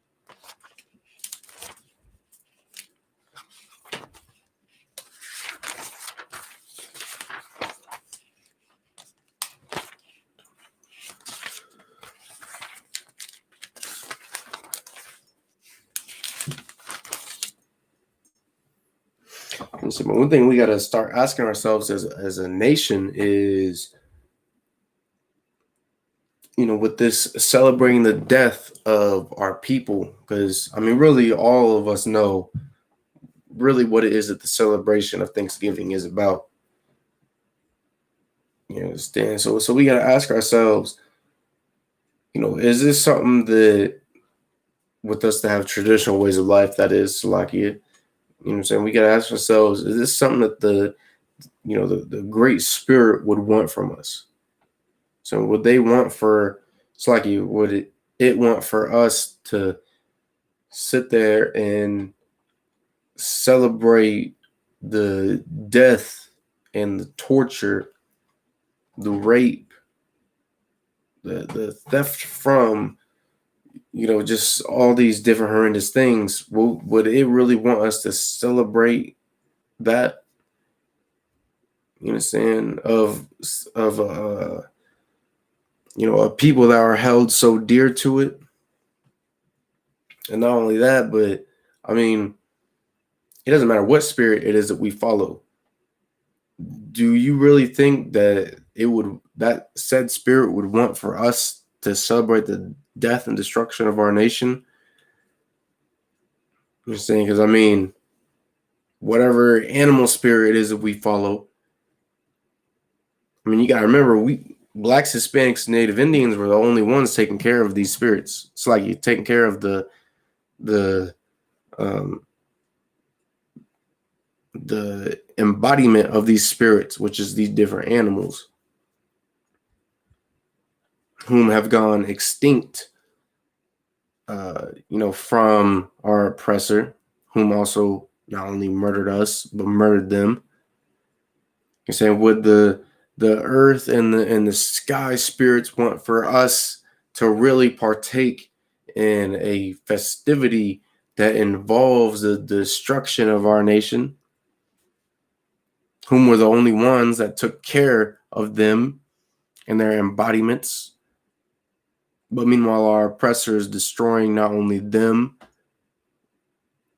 But one thing we got to start asking ourselves as a nation is, with this celebrating the death of our people, because I mean, really, all of us know really what it is that the celebration of Thanksgiving is about. You understand? So we got to ask ourselves, is this something that with us to have traditional ways of life, that is like it? You know what I'm saying? We got to ask ourselves, is this something that the Great Spirit would want from us? So would they want for, it's like you, would it want for us to sit there and celebrate the death and the torture, the rape, the theft from, just all these different horrendous things? Would it really want us to celebrate that? You understand? Of people that are held so dear to it. And not only that, but I mean, it doesn't matter what spirit it is that we follow. Do you really think that that said spirit would want for us to celebrate the death and destruction of our nation? I'm just saying, because I mean, whatever animal spirit it is that we follow, I mean, you got to remember, Blacks, Hispanics, Native Indians were the only ones taking care of these spirits. It's like you're taking care of the embodiment of these spirits, which is these different animals, whom have gone extinct, from our oppressor, whom also not only murdered us, but murdered them. You're saying, would the the earth and the sky spirits want for us to really partake in a festivity that involves the destruction of our nation, whom were the only ones that took care of them and their embodiments. But meanwhile, our oppressor is destroying not only them,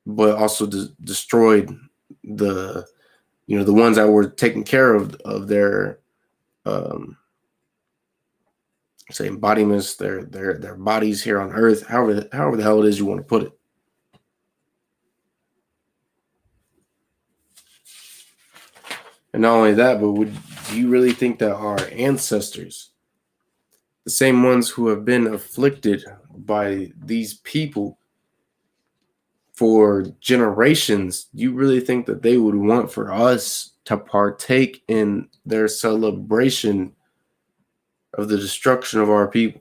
but also destroyed the ones that were taking care of their say embodiments, their bodies here on earth, however the hell it is you want to put it. And not only that, but do you really think that our ancestors, the same ones who have been afflicted by these people for generations, do you really think that they would want for us to partake in their celebration of the destruction of our people?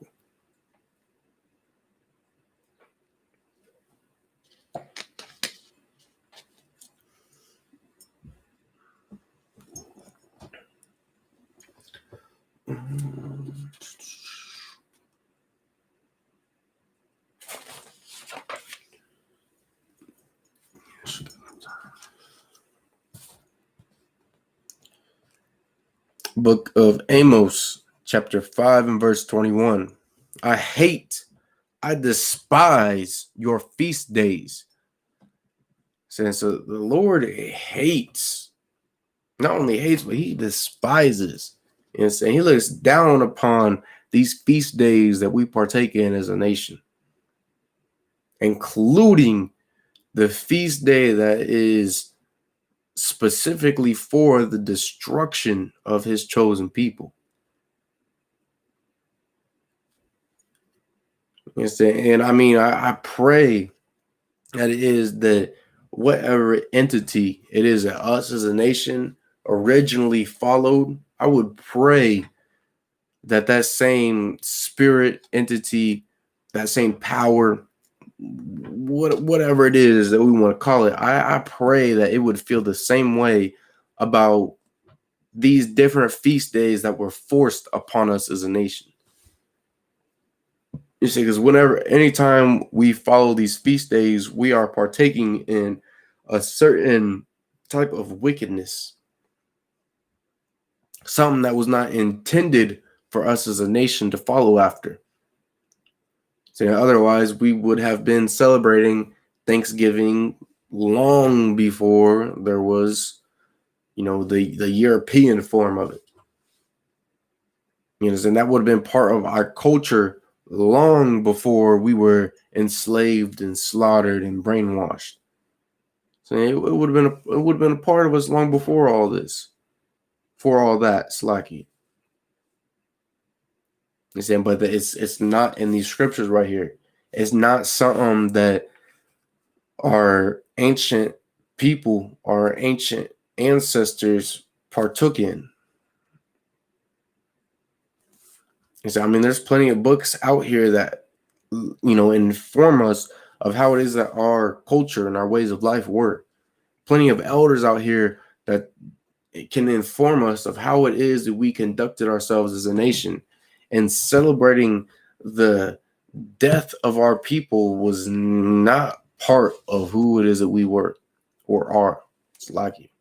Book of Amos, chapter 5 and verse 21. I despise your feast days. So the Lord hates, not only hates, but he despises. And he looks down upon these feast days that we partake in as a nation, including the feast day that is specifically for the destruction of his chosen people. And I mean, I pray that it is that whatever entity it is that us as a nation originally followed, I would pray that same spirit entity, that same power, whatever it is that we want to call it, I pray that it would feel the same way about these different feast days that were forced upon us as a nation. You see, because anytime we follow these feast days, we are partaking in a certain type of wickedness, something that was not intended for us as a nation to follow after. So otherwise, we would have been celebrating Thanksgiving long before there was, the European form of it. And that would have been part of our culture long before we were enslaved and slaughtered and brainwashed. So it would have been a part of us long before all this, for all that, Slacky. But it's not in these scriptures right here. It's not something that our ancient people, our ancient ancestors partook in. I mean, there's plenty of books out here that, inform us of how it is that our culture and our ways of life were. Plenty of elders out here that can inform us of how it is that we conducted ourselves as a nation. And celebrating the death of our people was not part of who it is that we were or are. It's lucky.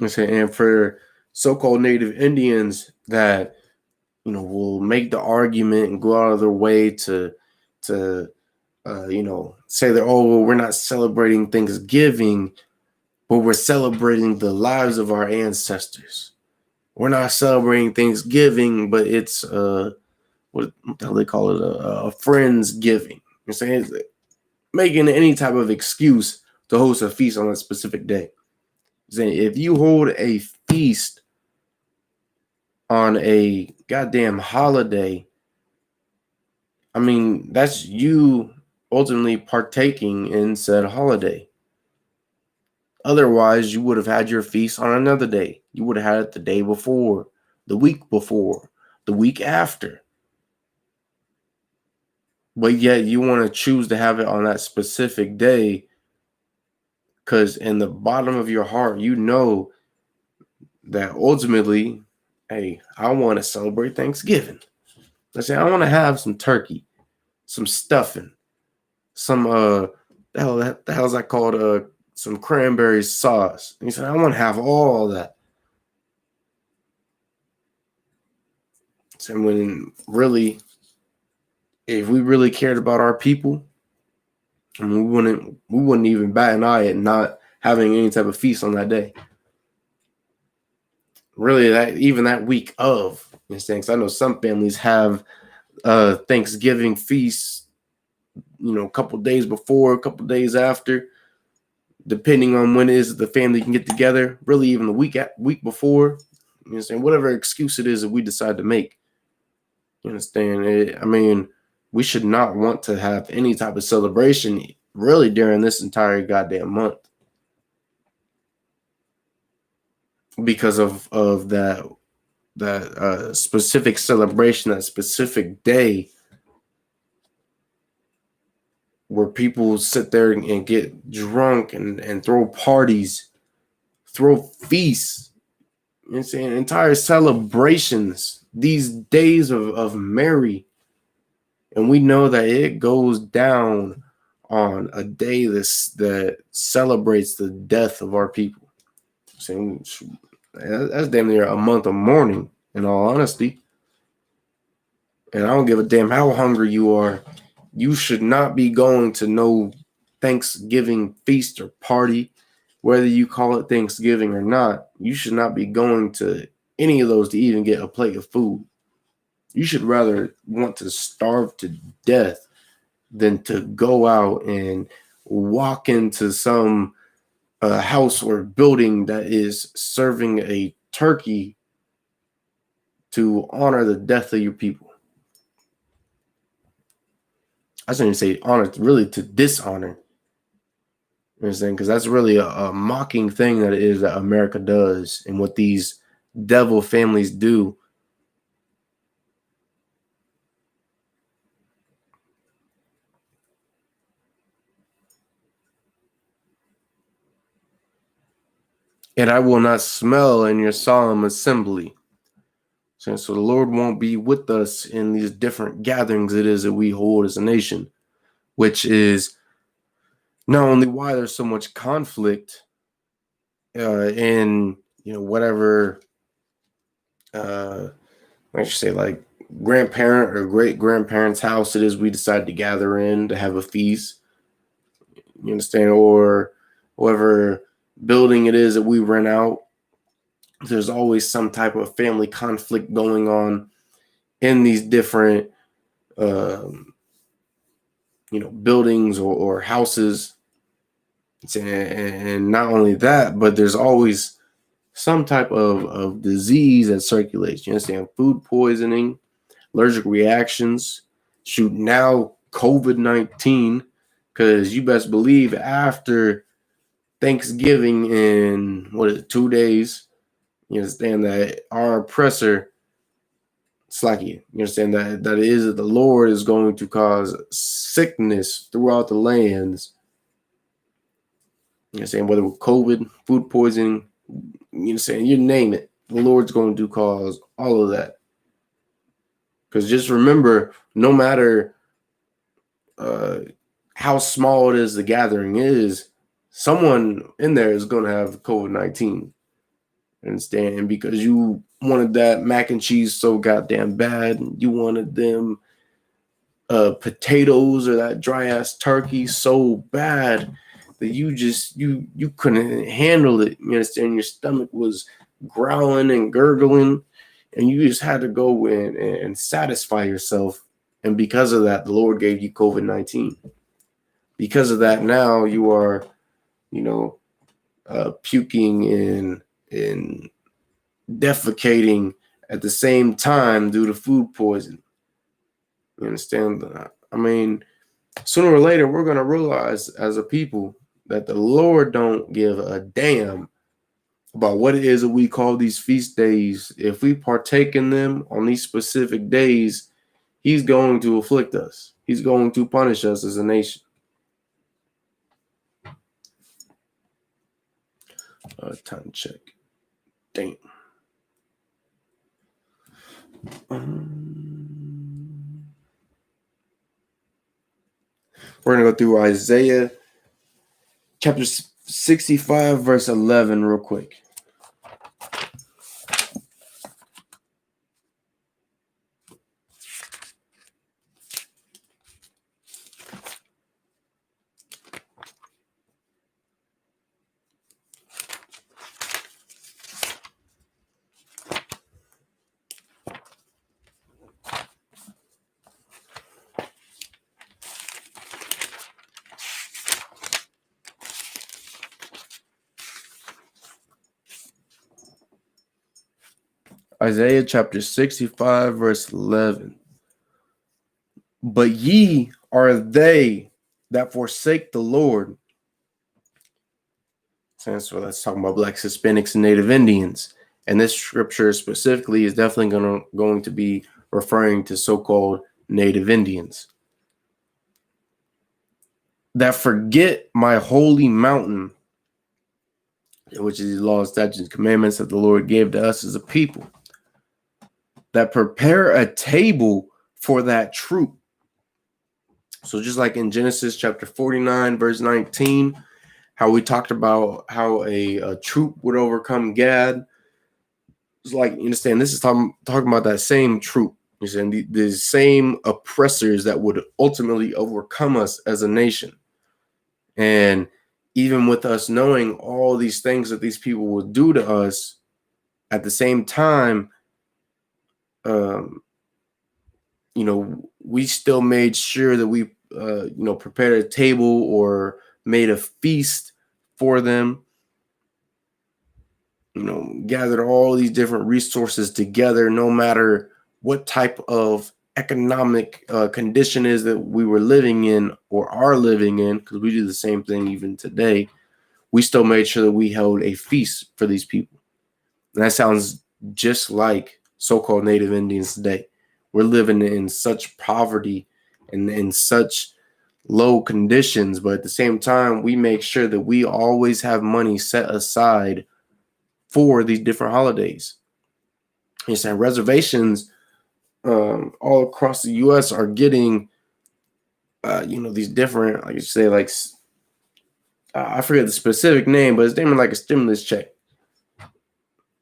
And for so-called Native Indians that, will make the argument and go out of their way to say that, we're not celebrating Thanksgiving, but we're celebrating the lives of our ancestors. We're not celebrating Thanksgiving, but it's what the hell they call it, a Friendsgiving. You're saying making any type of excuse to host a feast on a specific day. Saying if you hold a feast on a goddamn holiday, I mean, that's you ultimately partaking in said holiday. Otherwise, you would have had your feast on another day. You would have had it the day before, the week before, the week after. but yet you want to choose to have it on that specific day, because in the bottom of your heart, you know that ultimately, hey, I want to celebrate Thanksgiving. Let's say I want to have some turkey, some stuffing, some the hell's that called, some cranberry sauce. And he said, I want to have all that. So when really, if we really cared about our people, I mean, we wouldn't even bat an eye at not having any type of feast on that day. Really, that even that week of, you understand? Because I know some families have Thanksgiving feasts, a couple days before, a couple days after, depending on when it is the family can get together. Really, even the week before. You understand? Whatever excuse it is that we decide to make. You understand? I mean, we should not want to have any type of celebration really during this entire goddamn month because of that specific celebration, that specific day where people sit there and get drunk and throw parties, throw feasts. You know what I'm saying? Entire celebrations, these days of Mary. And we know that it goes down on a day that celebrates the death of our people. Saying that's damn near a month of mourning, in all honesty. And I don't give a damn how hungry you are. You should not be going to no Thanksgiving feast or party, whether you call it Thanksgiving or not. You should not be going to any of those to even get a plate of food. You should rather want to starve to death than to go out and walk into some house or building that is serving a turkey to honor the death of your people. I shouldn't say honor, really to dishonor. You understand? Because that's really a mocking thing that it is that America does and what these devil families do. And I will not smell in your solemn assembly. So the Lord won't be with us in these different gatherings it is that we hold as a nation, which is not only why there's so much conflict in whatever I should say like grandparent or great grandparents' house it is we decide to gather in to have a feast. You understand? Or whatever building it is that we rent out. There's always some type of family conflict going on in these different buildings or houses. And not only that, but there's always some type of disease that circulates. You understand? Food poisoning, allergic reactions, shoot, now COVID-19, because you best believe after Thanksgiving in 2 days, you understand that our oppressor, Slacky, you understand that it is that the Lord is going to cause sickness throughout the lands. You understand, whether with COVID, food poisoning, you understand, you name it, the Lord's going to cause all of that. Because just remember, no matter how small it is the gathering is, someone in there is going to have COVID-19. Understand? And because you wanted that mac and cheese so goddamn bad, you wanted them potatoes or that dry ass turkey so bad that you couldn't handle it. You understand? Your stomach was growling and gurgling, and you just had to go in and satisfy yourself. And because of that, the Lord gave you COVID-19. Because of that, now you are, puking and defecating at the same time due to food poisoning. You understand? I mean, sooner or later, we're going to realize as a people that the Lord don't give a damn about what it is that we call these feast days. If we partake in them on these specific days, he's going to afflict us. he's going to punish us as a nation. Time check. Damn. We're going to go through Isaiah chapter 65, verse 11 real quick. Isaiah chapter 65, verse 11. But ye are they that forsake the Lord. So that's talking about Blacks, Hispanics, and Native Indians. And this scripture specifically is definitely going to be referring to so-called Native Indians. That forget my holy mountain, which is the laws, statutes, and commandments that the Lord gave to us as a people. That prepare a table for that troop. So just like in Genesis chapter 49, verse 19, how we talked about how a troop would overcome Gad. It's like, you understand, this is talking about that same troop. You understand, the same oppressors that would ultimately overcome us as a nation. And even with us knowing all these things that these people will do to us, at the same time, we still made sure that we, prepared a table or made a feast for them, gathered all these different resources together, no matter what type of economic condition is that we were living in or are living in, because we do the same thing even today. We still made sure that we held a feast for these people. And that sounds just like so-called Native Indians today. We're living in such poverty and in such low conditions, but at the same time, we make sure that we always have money set aside for these different holidays. You understand, reservations all across the U.S. are getting, these different, like you say, like, I forget the specific name, but it's named like a stimulus check.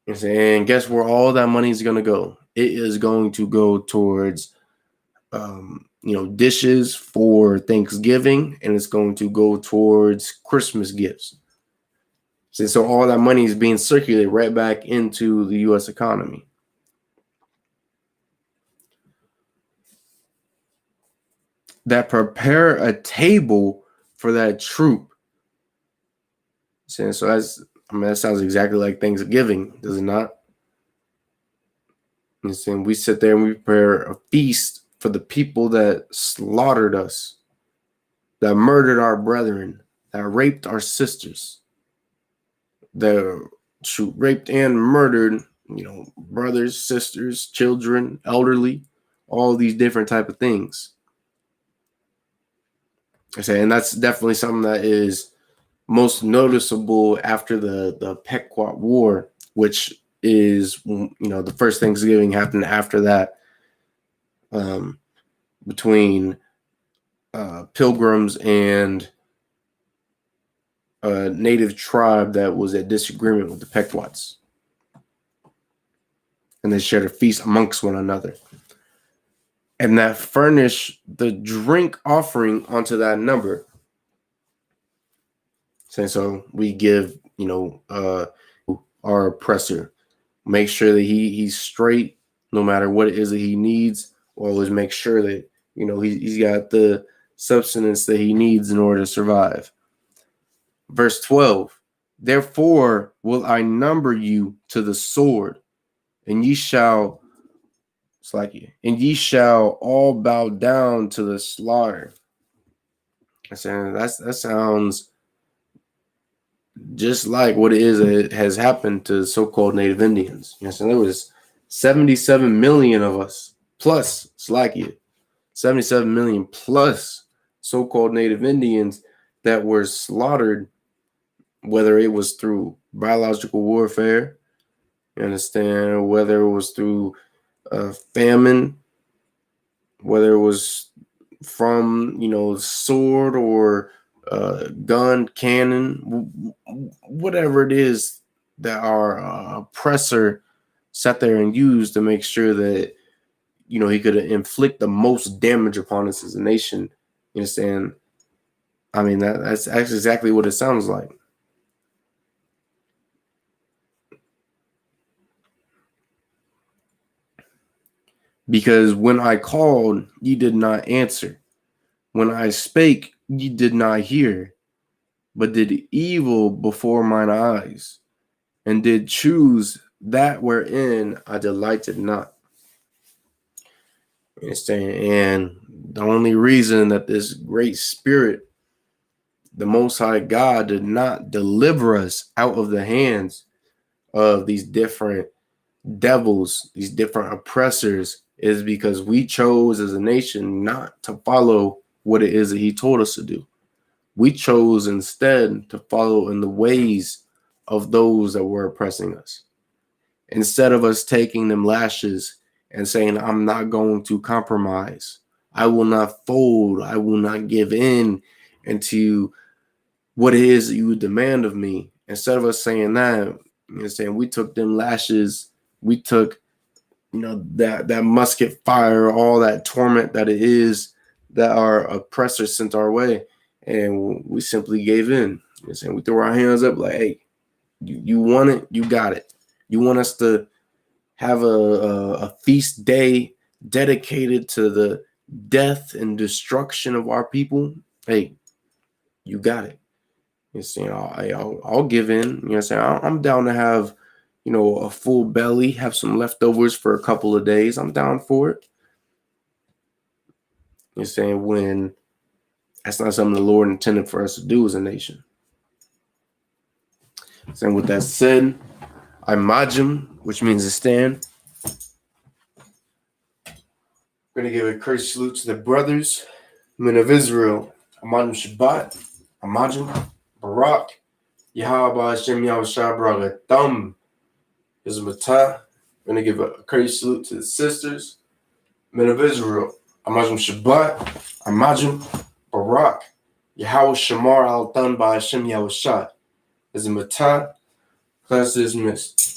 You know, and guess where all that money is going to go? It is going to go towards, dishes for Thanksgiving, and it's going to go towards Christmas gifts. So all that money is being circulated right back into the U.S. economy. That prepare a table for that troop. So that sounds exactly like Thanksgiving, does it not? And we sit there and we prepare a feast for the people that slaughtered us, that murdered our brethren, that raped our sisters, that raped and murdered, brothers, sisters, children, elderly, all these different type of things. And that's definitely something that is most noticeable after the Pequot War, which is, the first Thanksgiving happened after that, between Pilgrims and a native tribe that was at disagreement with the Pequots. And they shared a feast amongst one another. And that furnished the drink offering onto that number. So we give, our oppressor, make sure that he's straight, no matter what it is that he needs. We'll always make sure that, he's got the substance that he needs in order to survive. Verse 12, therefore will I number you to the sword, and ye shall all bow down to the slaughter. That sounds just like what it is that has happened to so-called Native Indians. So there was 77 million of us, plus Slakia, 77 million plus so-called Native Indians that were slaughtered, whether it was through biological warfare, you understand, or whether it was through famine, whether it was from, sword or gun, cannon, whatever it is that our oppressor sat there and used to make sure that, he could inflict the most damage upon us as a nation. You understand? I mean, that's actually exactly what it sounds like. Because when I called, ye did not answer. When I spake, ye did not hear, but did evil before mine eyes, and did choose that wherein I delighted not. You understand? And the only reason that this great spirit, the Most High God, did not deliver us out of the hands of these different devils, these different oppressors, is because we chose as a nation not to follow what it is that he told us to do. We chose instead to follow in the ways of those that were oppressing us. Instead of us taking them lashes and saying, I'm not going to compromise, I will not fold, I will not give in into what it is that you would demand of me. Instead of us saying that, we took them lashes, we took, that musket fire, all that torment that it is that our oppressors sent our way, and we simply gave in. We threw our hands up like, hey, you want it, you got it. You want us to have a feast day dedicated to the death and destruction of our people? Hey, you got it. I'll give in. I'm down to have, a full belly, have some leftovers for a couple of days. I'm down for it. When that's not something the Lord intended for us to do as a nation. With that said, I majim, which means to stand. I'm going to give a courteous salute to the brothers, men of Israel. Amajim Shabbat, Amajim, Barak, Yahweh Hashem Yahushua Bragatham, Izmatah. I'm going to give a courteous salute to the sisters, men of Israel. Amajim Shabbat, Amajim, Barak, Yahweh Shamar Al Tan by Hashem Yahushua. Izmatah. Class dismissed.